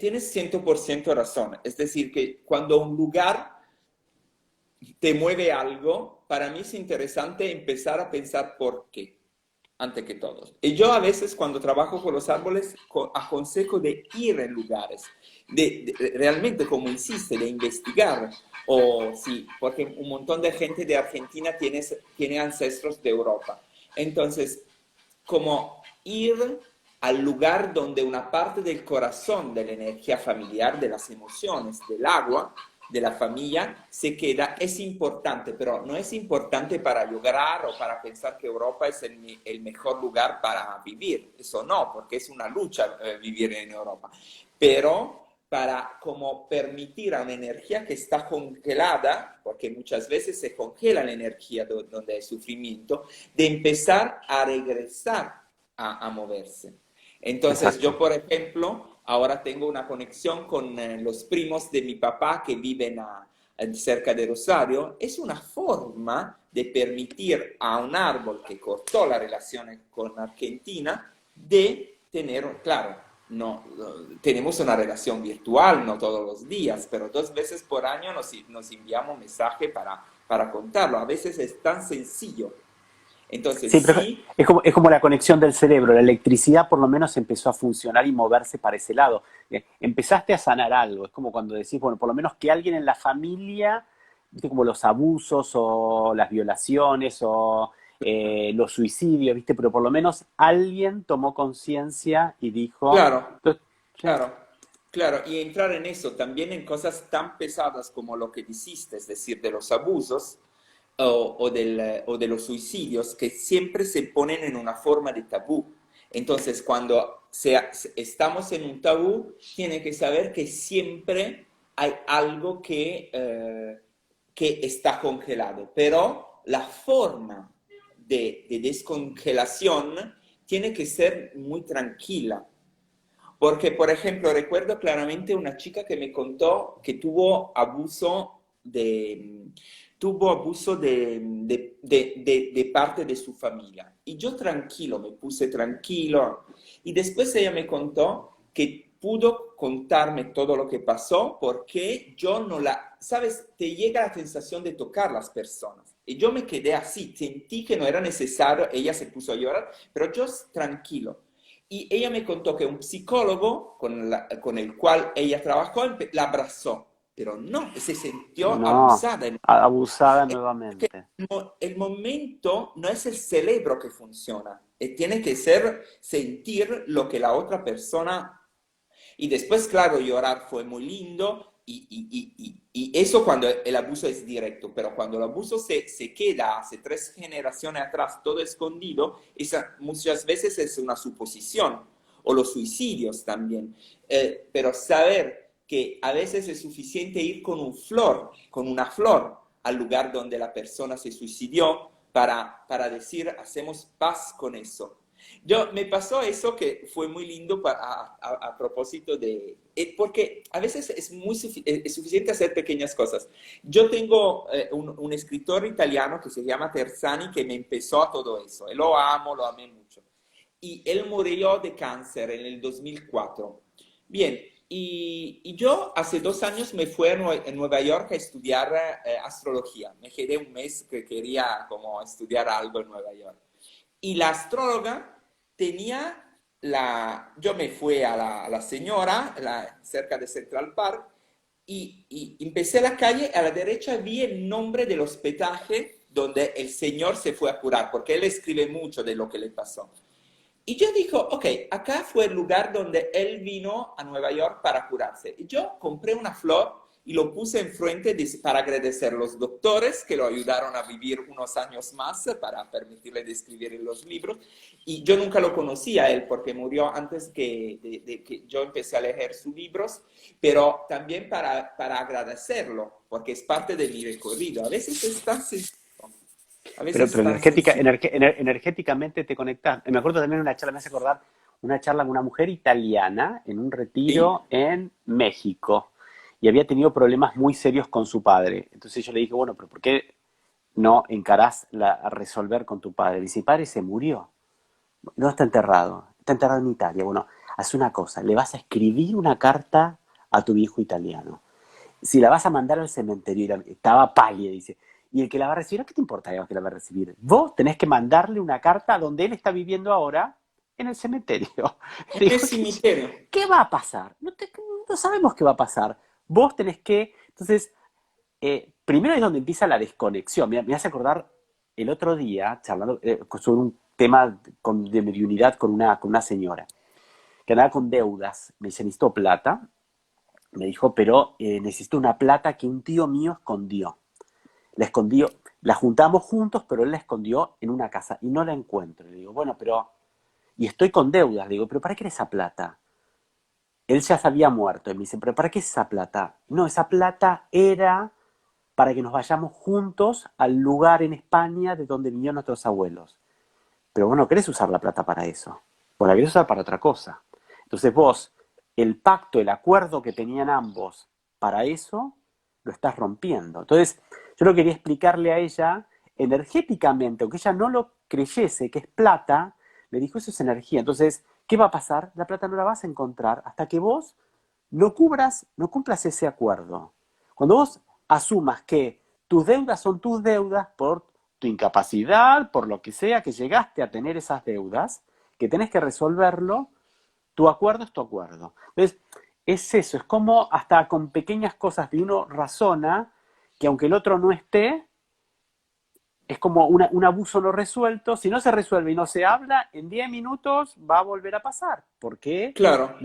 tienes 100% razón, es decir, que cuando un lugar te mueve algo, para mí es interesante empezar a pensar por qué, antes que todo. Y yo a veces cuando trabajo con los árboles aconsejo de ir en lugares, realmente como insiste, de investigar, o sí, porque un montón de gente de Argentina tiene ancestros de Europa. Entonces, como ir al lugar donde una parte del corazón, de la energía familiar, de las emociones, del agua, de la familia, se queda, es importante, pero no es importante para lograr o para pensar que Europa es el mejor lugar para vivir. Eso no, porque es una lucha vivir en Europa. Pero para como permitir a una energía que está congelada, porque muchas veces se congela la energía donde hay sufrimiento, de empezar a regresar a moverse. Entonces yo, exacto. por ejemplo, ahora tengo una conexión con los primos de mi papá que viven cerca de Rosario. Es una forma de permitir a un árbol que cortó la relación con Argentina de tener, claro, no, tenemos una relación virtual, no todos los días, pero 2 veces por año nos enviamos mensaje para contarlo. A veces es tan sencillo. Sí, Entonces, pero sí, es como la conexión del cerebro. La electricidad por lo menos empezó a funcionar y moverse para ese lado. Empezaste a sanar algo. Es como cuando decís, bueno, por lo menos que alguien en la familia, viste, como los abusos o las violaciones o los suicidios, viste, pero por lo menos alguien tomó conciencia y dijo, claro, sí, claro, claro, y entrar en eso también en cosas tan pesadas como lo que dijiste, es decir, de los abusos o de los suicidios, que siempre se ponen en una forma de tabú. Entonces, cuando estamos en un tabú, tiene que saber que siempre hay algo que está congelado, pero la forma de descongelación tiene que ser muy tranquila. Porque, por ejemplo, recuerdo claramente una chica que me contó que tuvo abuso de parte de su familia. Y yo tranquilo, me puse tranquilo. Y después ella me contó que pudo contarme todo lo que pasó porque yo no la, sabes, te llega la sensación de tocar las personas. Y yo me quedé así, sentí que no era necesario, ella se puso a llorar, pero yo tranquilo. Y ella me contó que un psicólogo con el cual ella trabajó la abrazó, pero no, se sintió no, abusada. abusada Porque nuevamente. el momento no es el cerebro que funciona, tiene que ser sentir lo que la otra persona. Y después, claro, llorar fue muy lindo y eso cuando el abuso es directo, pero cuando el abuso se queda hace 3 generaciones atrás todo escondido, esa muchas veces es una suposición, o los suicidios también. Pero saber que a veces es suficiente ir con una flor al lugar donde la persona se suicidió para decir, hacemos paz con eso. Yo me pasó eso que fue muy lindo a propósito de, porque a veces es suficiente hacer pequeñas cosas. Yo tengo un escritor italiano que se llama Terzani que me empezó a todo eso, y lo amo, lo amé mucho. Y él murió de cáncer en el 2004. Bien, Y yo hace 2 años me fui a Nueva York a estudiar astrología. Me quedé un mes que quería como estudiar algo en Nueva York. Y la astróloga tenía yo me fui a la señora, cerca de Central Park, y empecé la calle, a la derecha vi el nombre del hospedaje donde el señor se fue a curar, porque él escribe mucho de lo que le pasó. Y yo digo, ok, acá fue el lugar donde él vino a Nueva York para curarse. Y yo compré una flor y lo puse enfrente para agradecer a los doctores que lo ayudaron a vivir unos años más para permitirle de escribir en los libros. Y yo nunca lo conocía a él porque murió antes de que yo empecé a leer sus libros, pero también para agradecerlo, porque es parte de mi recorrido. A veces es tan sencillo. A veces Pero es tan sencillo. energéticamente te conectas. Me acuerdo también de una charla, me hace acordar, una charla con una mujer italiana en un ¿Sí? retiro en México. Y había tenido problemas muy serios con su padre. Entonces yo le dije, bueno, pero ¿por qué no encarás a resolver con tu padre? Dice, mi padre se murió. No está enterrado en Italia. Bueno, haz una cosa, le vas a escribir una carta a tu viejo italiano. Si la vas a mandar al cementerio, estaba pálida, dice, y el que la va a recibir, ¿qué te importa que la va a recibir? Vos tenés que mandarle una carta donde él está viviendo ahora, en el cementerio. En el Dijo, cementerio. ¿qué va a pasar? No sabemos qué va a pasar. Vos tenés que... Entonces, primero es donde empieza la desconexión. Me hace acordar el otro día, charlando sobre un tema de mediunidad con una señora, que andaba con deudas. Me dice, necesito plata. Me dijo, pero necesito una plata que un tío mío escondió. La escondió, la juntamos juntos, pero él la escondió en una casa y no la encuentro. Le digo, bueno, pero... Y estoy con deudas. Le digo, pero ¿para qué era esa plata? Él ya se había muerto. Y me dice, pero ¿para qué es esa plata? No, esa plata era para que nos vayamos juntos al lugar en España de donde vinieron nuestros abuelos. Pero vos no querés usar la plata para eso. Vos la querés usar para otra cosa. Entonces vos, el pacto, el acuerdo que tenían ambos para eso, lo estás rompiendo. Entonces, yo lo quería explicarle a ella energéticamente, aunque ella no lo creyese que es plata, le dijo, eso es energía. Entonces, ¿qué va a pasar? La plata no la vas a encontrar hasta que vos no cumplas ese acuerdo. Cuando vos asumas que tus deudas son tus deudas por tu incapacidad, por lo que sea que llegaste a tener esas deudas, que tenés que resolverlo, tu acuerdo es tu acuerdo. Entonces, es eso, es como hasta con pequeñas cosas de uno razona que aunque el otro no esté, es como un abuso no resuelto. Si no se resuelve y no se habla, en 10 minutos va a volver a pasar. Porque Claro,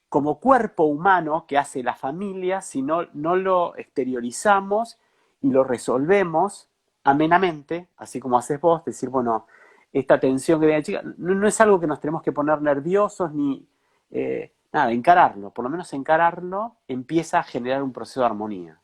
como cuerpo humano que hace la familia, si no lo exteriorizamos y lo resolvemos amenamente, así como haces vos, decir, bueno, esta tensión que tiene la chica, no es algo que nos tenemos que poner nerviosos ni nada, encararlo, por lo menos encararlo empieza a generar un proceso de armonía.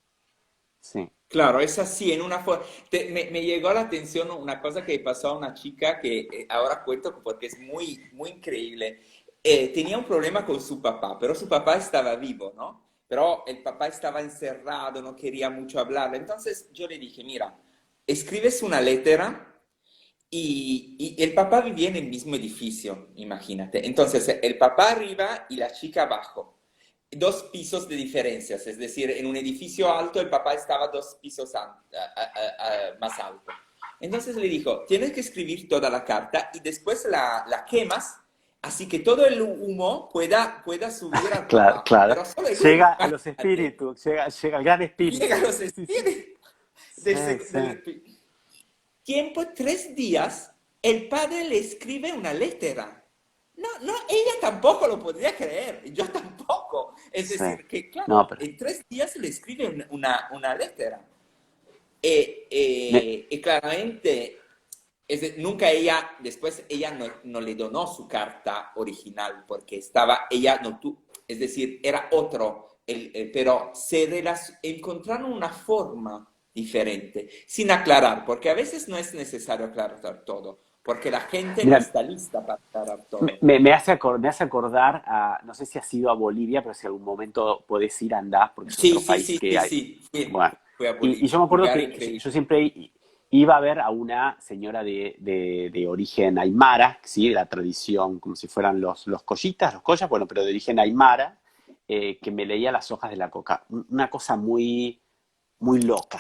Sí. claro, es así, en una forma. Me llegó a la atención una cosa que pasó a una chica que ahora cuento porque es muy, muy increíble. Tenía un problema con su papá, pero su papá estaba vivo, ¿no? Pero el papá estaba encerrado, no quería mucho hablar. Entonces yo le dije, mira, escribes una letra y el papá vivía en el mismo edificio, imagínate. Entonces, el papá arriba y la chica abajo. 2 pisos de diferencias, es decir, en un edificio alto el papá estaba 2 pisos más alto. Entonces le dijo, tienes que escribir toda la carta y después la quemas, así que todo el humo pueda subir al Claro, papá. claro. Pero solo el humo, Llega a los imagínate. espíritus, llega al gran Llega a espíritu. los Sí, sí. espíritus Sí, del, sí. del tiempo, 3 días, el padre le escribe una letra. No, no, ella tampoco lo podría creer, yo tampoco. Es Sí. decir, que No, claro, pero en 3 días le escribe una letra. me- Y claramente, nunca ella, después ella no le donó su carta original porque ella no tuvo, es decir, era otro, pero encontraron una forma diferente, sin aclarar, porque a veces no es necesario aclarar todo, porque la gente no mira, está lista para aclarar todo. me hace acordar a, no sé si has ido a Bolivia, pero si algún momento podés ir, andás, porque es Sí, otro sí, país sí, que sí, hay. sí, Bueno, fui a y Bolivia, yo me un acuerdo lugar que increíble. yo siempre iba a ver a una señora de origen aymara, ¿sí? De la tradición, como si fueran los collitas, los collas, bueno, pero de origen aymara, que me leía las hojas de la coca. Una cosa muy loca,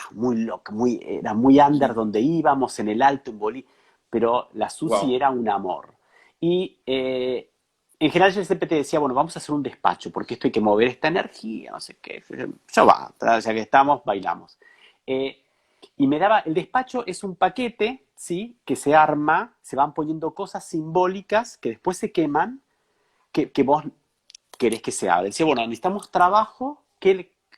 era muy under donde íbamos, en el Alto, en Bolí, pero la Susi Wow. era un amor. Y en general yo siempre te decía, bueno, vamos a hacer un despacho, porque esto hay que mover esta energía, no sé qué. Ya va, ya que estamos, bailamos. Eh, y me daba, el despacho es un paquete, ¿sí? Que se arma, se van poniendo cosas simbólicas que después se queman, que vos querés que se abra. Decía, bueno, necesitamos trabajo,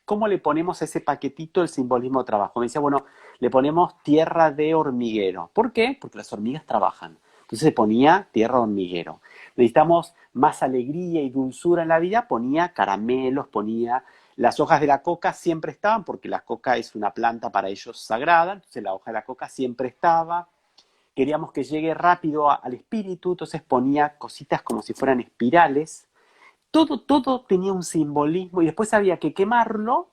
¿cómo le ponemos a ese paquetito el simbolismo de trabajo? Me decía, bueno, le ponemos tierra de hormiguero. ¿Por qué? Porque las hormigas trabajan. Entonces se ponía tierra de hormiguero. Necesitamos más alegría y dulzura en la vida, ponía caramelos, ponía las hojas de la coca siempre estaban, porque la coca es una planta para ellos sagrada, entonces la hoja de la coca siempre estaba. Queríamos que llegue rápido al espíritu, entonces ponía cositas como si fueran espirales. Todo tenía un simbolismo y después había que quemarlo,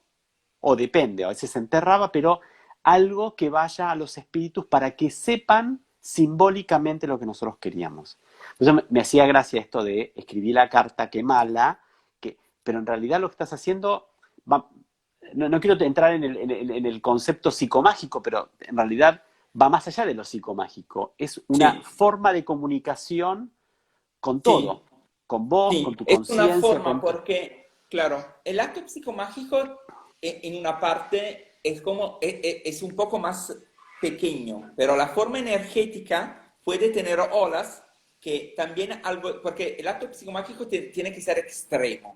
o depende, a veces se enterraba, pero algo que vaya a los espíritus para que sepan simbólicamente lo que nosotros queríamos. Entonces me hacía gracia esto de escribir la carta, quemarla, pero en realidad lo que estás haciendo, va, no quiero entrar en el concepto psicomágico, pero en realidad va más allá de lo psicomágico. Es una Sí, forma de comunicación con todo, sí. con vos, con Sí, tu es una conciencia, forma con todo. porque, claro, el acto psicomágico en una parte es como, es un poco más pequeño, pero la forma energética puede tener olas que también algo, porque el acto psicomágico tiene que ser extremo.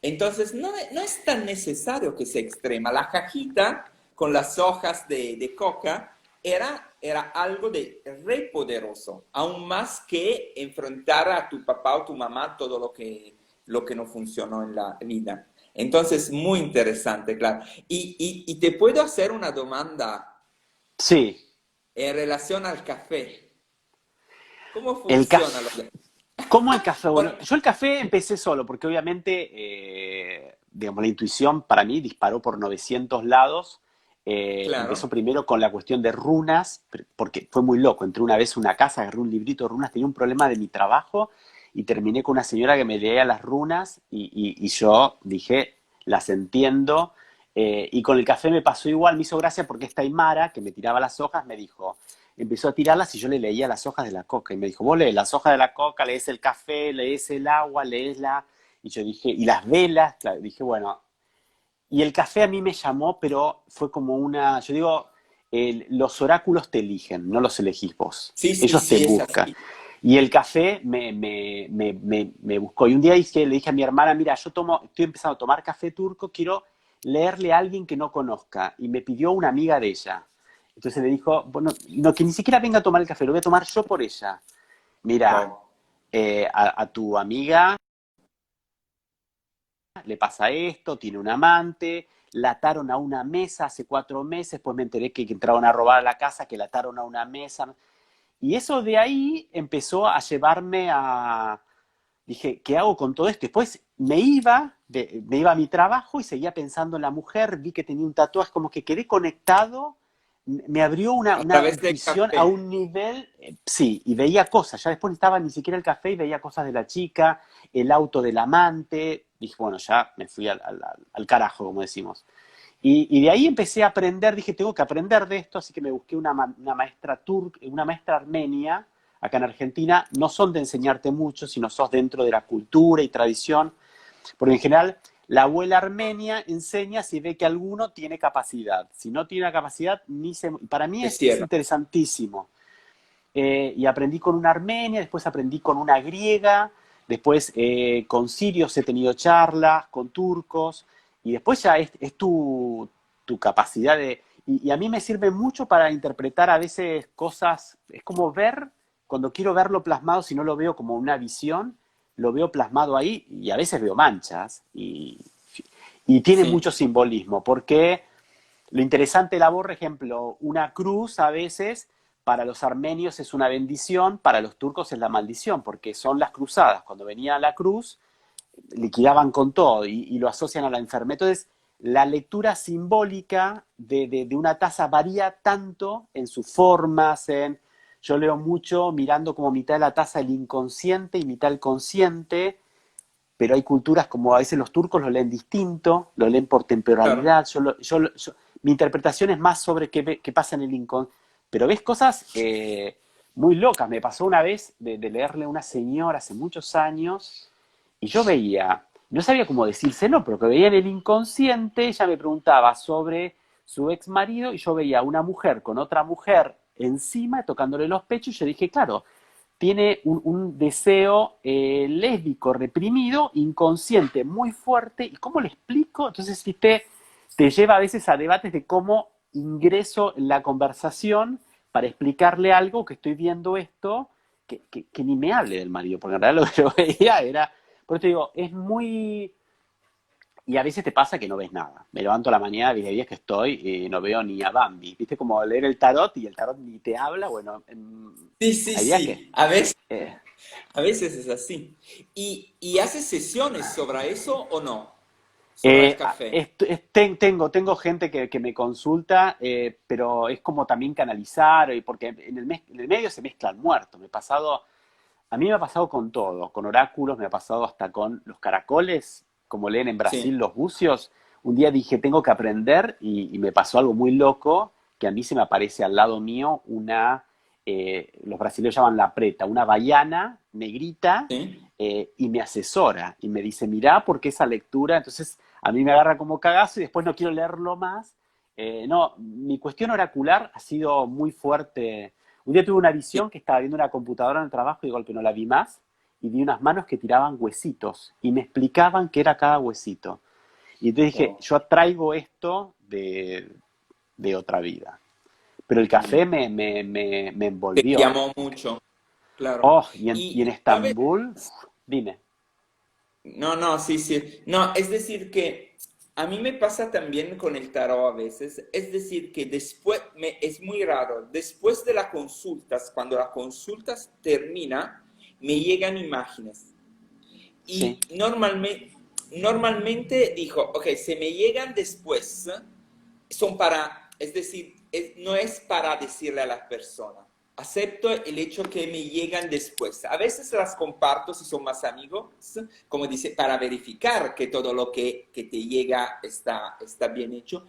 Entonces, no es tan necesario que sea extrema. La cajita con las hojas de coca era algo de re poderoso, aún más que enfrentar a tu papá o tu mamá todo lo que no funcionó en la vida. Entonces, muy interesante, claro. Y te puedo hacer una demanda Sí, en relación al café. ¿Cómo el funciona lo café. que... ¿Cómo el café? Bueno, Por- yo el café empecé solo, porque obviamente, digamos, la intuición para mí disparó por 900 lados. Empezó claro, primero con la cuestión de runas, porque fue muy loco. Entré una vez a una casa, agarré un librito de runas, tenía un problema de mi trabajo y terminé con una señora que me leía las runas y yo dije, las entiendo. Y con el café me pasó igual, me hizo gracia porque esta Aymara, que me tiraba las hojas, me dijo, empezó a tirarlas y yo le leía las hojas de la coca. Y me dijo, vos lees las hojas de la coca, lees el café, lees el agua, lees la... Y yo dije, y las velas, claro, dije, bueno. Y el café a mí me llamó, pero fue como una, yo digo, los oráculos te eligen, no los elegís vos. sí, sí, Ellos te sí, es buscan. así. Y el café me buscó. Y un día le dije a mi hermana, mira, estoy empezando a tomar café turco, quiero leerle a alguien que no conozca. Y me pidió una amiga de ella. Entonces le dijo, bueno, no, que ni siquiera venga a tomar el café, lo voy a tomar yo por ella. Mira, Wow. a tu amiga le pasa esto, tiene un amante, la ataron a una mesa hace 4 meses, después me enteré que entraron a robar a la casa, que la ataron a una mesa. Y eso de ahí empezó a llevarme a... Dije, ¿qué hago con todo esto? Después me iba a mi trabajo y seguía pensando en la mujer, vi que tenía un tatuaje, como que quedé conectado, me abrió A una través del intuición a café. un nivel, sí, y veía cosas, ya después no estaba ni siquiera el café y veía cosas de la chica, el auto del amante, dije, bueno, ya me fui al carajo, como decimos. Y de ahí empecé a aprender, dije, tengo que aprender de esto, así que me busqué una maestra turca, una maestra armenia, acá en Argentina, no son de enseñarte mucho, sino sos dentro de la cultura y tradición, porque en general la abuela armenia enseña si ve que alguno tiene capacidad. Si no tiene la capacidad, para mí Es es cierto. interesantísimo. Y aprendí con una armenia, después aprendí con una griega, después con sirios he tenido charlas, con turcos, y después ya es tu capacidad de... Y a mí me sirve mucho para interpretar a veces cosas, es como ver, cuando quiero verlo plasmado, si no lo veo como una visión, lo veo plasmado ahí y a veces veo manchas y tiene Sí, mucho simbolismo, porque lo interesante de la por ejemplo, una cruz a veces para los armenios es una bendición, para los turcos es la maldición, porque son las cruzadas. Cuando venía la cruz, liquidaban con todo y lo asocian a la enfermedad. Entonces, la lectura simbólica de una taza varía tanto en sus formas, yo leo mucho mirando como mitad de la taza el inconsciente y mitad el consciente, pero hay culturas como a veces los turcos lo leen distinto, lo leen por Claro, temporalidad, mi interpretación es más sobre qué pasa en el inconsciente, pero ves cosas muy locas. Me pasó una vez de leerle a una señora hace muchos años y yo veía, no sabía cómo decírselo, pero que veía en el inconsciente, ella me preguntaba sobre su ex marido y yo veía a una mujer con otra mujer encima tocándole los pechos y yo dije, claro, tiene un deseo lésbico reprimido, inconsciente, muy fuerte. ¿Y cómo le explico? Entonces, si te lleva a veces a debates de cómo ingreso en la conversación para explicarle algo que estoy viendo esto, que ni me hable del marido, porque en realidad lo que yo veía era, por eso te digo, es muy... Y a veces te pasa que no ves nada. Me levanto a la mañana y hay días que estoy y no veo ni a Bambi. ¿Viste? Como leer el tarot y el tarot ni te habla. Bueno, sí, sí, hay días que... sí, eh, a veces es así. Y haces sesiones sobre eso o no? Sobre el café. tengo gente que me consulta, pero es como también canalizar, porque en el medio se mezclan muertos. A mí me ha pasado con todo, con oráculos, me ha pasado hasta con los caracoles, como leen en Brasil Sí, los bucios. Un día dije, tengo que aprender, y me pasó algo muy loco, que a mí se me aparece al lado mío los brasileños llaman la preta, una baiana negrita, sí. y me asesora, y me dice, mirá, porque esa lectura, entonces a mí me agarra como cagazo y después no quiero leerlo más. No, mi cuestión oracular ha sido muy fuerte. Un día tuve una Sí. visión que estaba viendo una computadora en el trabajo y de golpe no la vi más y vi unas manos que tiraban huesitos y me explicaban qué era cada huesito. Y entonces dije, Wow. yo atraigo esto de otra vida. Pero el Mm. café me Te envolvió. llamó mucho, claro. Oh, y en ¿Sabes? Estambul, dime. No, no, sí, sí. No, es decir que a mí me pasa también con el tarot a veces. Es decir que después, es muy raro, después de las consultas, cuando las consultas termina, me llegan imágenes. Sí. Y normalmente dijo, ok, se me llegan después, son para, es decir, no es para decirle a las personas. Acepto el hecho que me llegan después. A veces las comparto si son más amigos, como dice, para verificar que todo lo que te llega está bien hecho.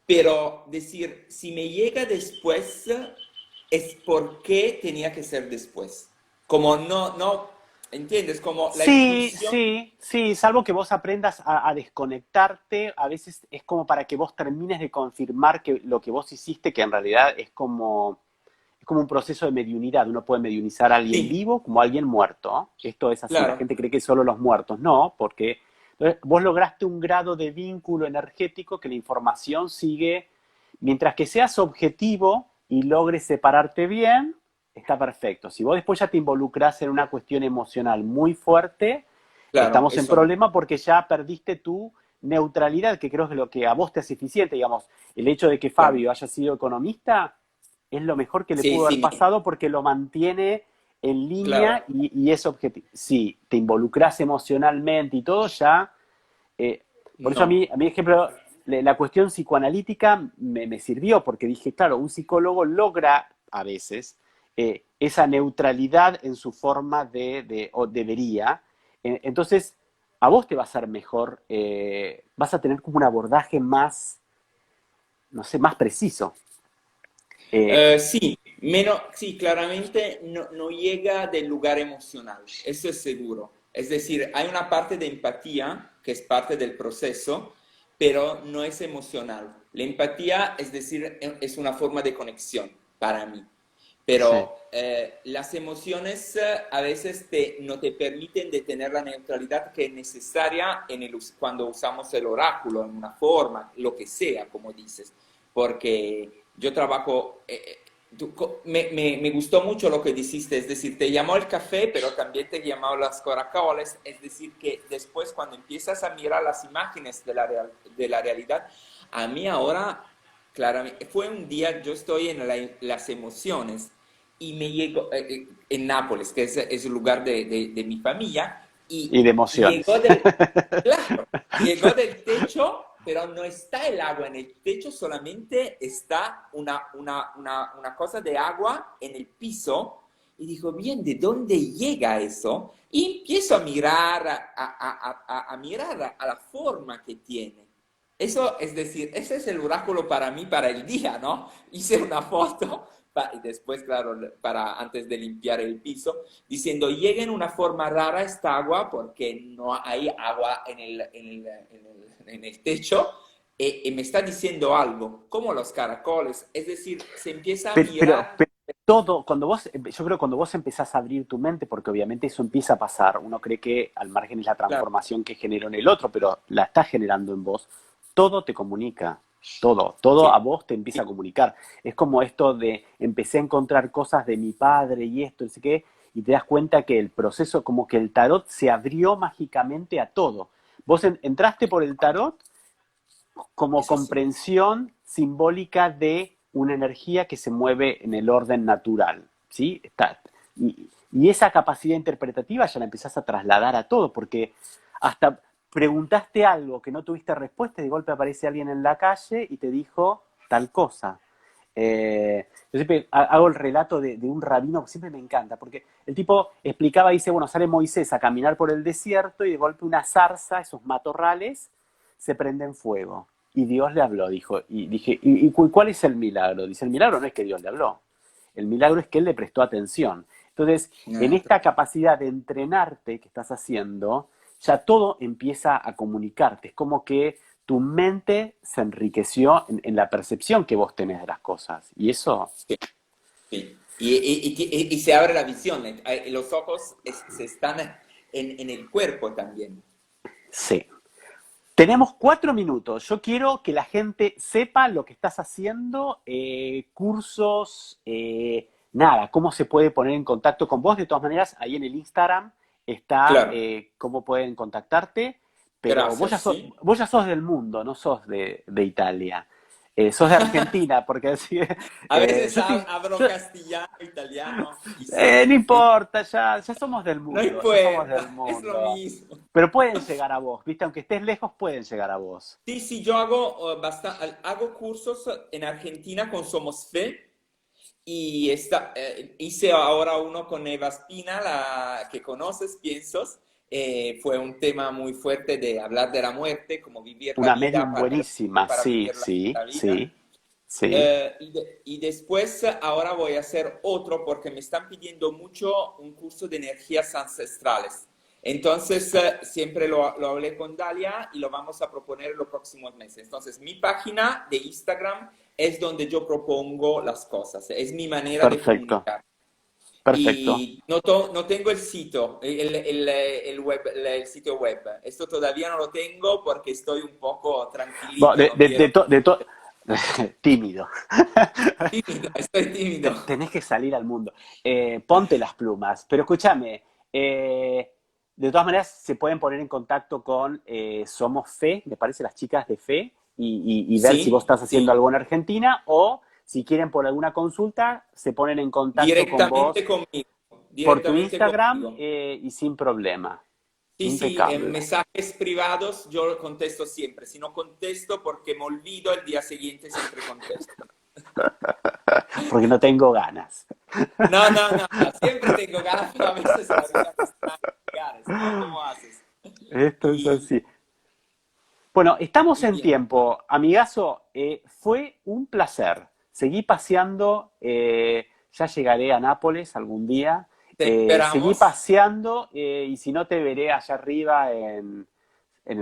Pero decir, si me llega después, es porque tenía que ser después. Como no, ¿entiendes? Como la Sí, intuición. sí, sí, salvo que vos aprendas a desconectarte, a veces es como para que vos termines de confirmar que lo que vos hiciste, que en realidad es como un proceso de mediunidad. Uno puede mediunizar a alguien Sí, vivo como a alguien muerto. Esto es así, la claro. gente cree que solo los muertos. No, porque entonces, vos lograste un grado de vínculo energético que la información sigue, mientras que seas objetivo y logres separarte bien, está perfecto. Si vos después ya te involucras en una cuestión emocional muy fuerte, Claro, estamos en eso no. problema porque ya perdiste tu neutralidad, que creo que es lo que a vos te hace eficiente, digamos, el hecho de que Claro. Fabio haya sido economista es lo mejor que le Sí, pudo haber sí, pasado porque lo mantiene en línea claro. y es objetivo. Si te involucras emocionalmente y todo, ya... por eso a No. mí, ejemplo, la cuestión psicoanalítica me sirvió porque dije, claro, un psicólogo logra a veces esa neutralidad en su forma o debería. Entonces, a vos te va a ser mejor, vas a tener como un abordaje más, no sé, más preciso. Eh, Sí, sí, claramente no llega del lugar emocional, eso es seguro. Es decir, hay una parte de empatía que es parte del proceso, pero no es emocional. La empatía, es decir, es una forma de conexión para mí. sí. Pero las emociones a veces no te permiten de tener la neutralidad que es necesaria cuando usamos el oráculo en una forma, lo que sea, como dices. Porque yo trabajo, me gustó mucho lo que dijiste, es decir, te llamó el café, pero también te llamó las caracoles, es decir, que después cuando empiezas a mirar las imágenes de la realidad, a mí ahora claramente, fue un día, yo estoy en las emociones y me llegó en Nápoles, que es el lugar de mi familia, y Y de llegó emociones. claro, llegó del techo pero no está el agua en el techo, solamente está una cosa de agua en el piso. Y digo, bien, ¿de dónde llega eso? Y empiezo a mirar, a mirar a la forma que tiene. Eso, es decir, ese es el oráculo para mí, para el día, ¿no? Hice una foto y después, claro, antes de limpiar el piso, diciendo, llega en una forma rara esta agua porque no hay agua en el techo y me está diciendo algo, como los caracoles. Es decir, se empieza a mirar. Pero todo, cuando vos, yo creo que cuando vos empezás a abrir tu mente, porque obviamente eso empieza a pasar, uno cree que al margen es la Claro, transformación que generó en el otro, pero la estás generando en vos, todo te comunica, todo sí, a vos te empieza a comunicar. Es como esto de empecé a encontrar cosas de mi padre y esto, no sé qué, y te das cuenta que el proceso, como que el tarot se abrió mágicamente a todo. Vos entraste por el tarot como eso sí. comprensión simbólica de una energía que se mueve en el orden natural, ¿sí? Y esa capacidad interpretativa ya la empezás a trasladar a todo, porque hasta preguntaste algo que no tuviste respuesta y de golpe aparece alguien en la calle y te dijo tal cosa. Yo siempre hago el relato de un rabino que siempre me encanta, porque el tipo explicaba, dice, bueno, sale Moisés a caminar por el desierto y de golpe una zarza, esos matorrales, se prende en fuego. Y Dios le habló, dijo. Y dije, ¿y cuál es el milagro? Dice, el milagro no es que Dios le habló. El milagro es que él le prestó atención. Entonces, en esta capacidad de entrenarte que estás haciendo, ya todo empieza a comunicarte. Es como que tu mente se enriqueció en la percepción que vos tenés de las cosas. Y eso, Sí, sí. Y se abre la visión. Los ojos se están en el cuerpo también. sí. Tenemos 4 minutos. Yo quiero que la gente sepa lo que estás haciendo, cursos, nada, cómo se puede poner en contacto con vos. De todas maneras, ahí en el Instagram está Claro, cómo pueden contactarte, pero gracias, sí. vos ya sos del mundo, no sos de Italia. Sos de Argentina, porque así, A veces hablo yo- castellano, italiano, y no sí, importa, ya somos del no mundo, ya somos del importa, es lo mundo. mismo. Pero pueden llegar a vos, ¿viste? Aunque estés lejos, pueden llegar a vos. Sí, sí, yo hago cursos en Argentina con Somos Fe y hice ahora uno con Eva Spina, la que conoces, piensos. Fue un tema muy fuerte de hablar de la muerte, cómo vivir la Una vida medium buenísima, para sí, vivir sí, la vida. sí, sí. Y después ahora voy a hacer otro porque me están pidiendo mucho un curso de energías ancestrales. Entonces, siempre lo hablé con Dalia y lo vamos a proponer en los próximos meses. Entonces, mi página de Instagram es donde yo propongo las cosas, es mi manera de Perfecto, comunicar. perfecto. Y no tengo el sitio, el sitio web. Esto todavía no lo tengo porque estoy un poco Bueno, tranquilito, no quiero. tímido. Tímido, estoy tímido. Tenés que salir al mundo. Ponte las plumas. Pero escúchame, de todas maneras se pueden poner en contacto con Somos Fe, me parece, las chicas de Fe, y ver si vos Sí, estás haciendo sí, algo en Argentina o si quieren por alguna consulta, se ponen en contacto con directamente vos conmigo, por tu directamente Instagram conmigo. y sin problema. Sí, sí, en Impecable. mensajes privados yo contesto siempre. Si no contesto porque me olvido, el día siguiente siempre contesto. Porque no tengo ganas. No, no, no, no, siempre tengo ganas, pero a veces la vida me extraña lugares, ¿no? ¿Cómo haces? Esto es Y, así. Bueno, estamos y en bien, tiempo. Amigazo, fue un placer. Seguí paseando, ya llegaré a Nápoles algún día. te Seguí esperamos. paseando y si no te veré allá arriba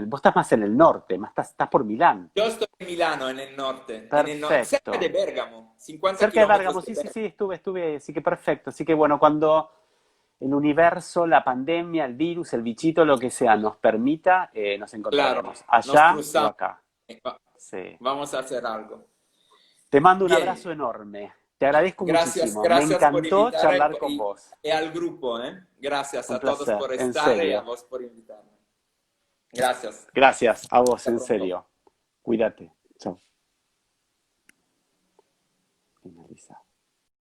vos estás más en el norte, estás por Milán. Yo estoy en Milano, en el norte, cerca de Perfecto. Bérgamo, 50 Cerca de Bérgamo, kilómetros de sí, sí, Bérgamo. sí, estuve, así que perfecto. Así que bueno, cuando el universo, la pandemia, el virus, el bichito, lo que sea, nos permita, nos Claro, encontraremos. nos Allá o cruzamos. acá. Sí. Vamos a hacer algo. Te mando un Bien, abrazo enorme. Te agradezco gracias, muchísimo. Me gracias por encantó invitar charlar con vos. y al grupo, ¿eh? Gracias Un a todos placer, por en estar y a serio. vos por invitarme. Gracias. Gracias a vos, Hasta en pronto. serio. Cuídate. Chao.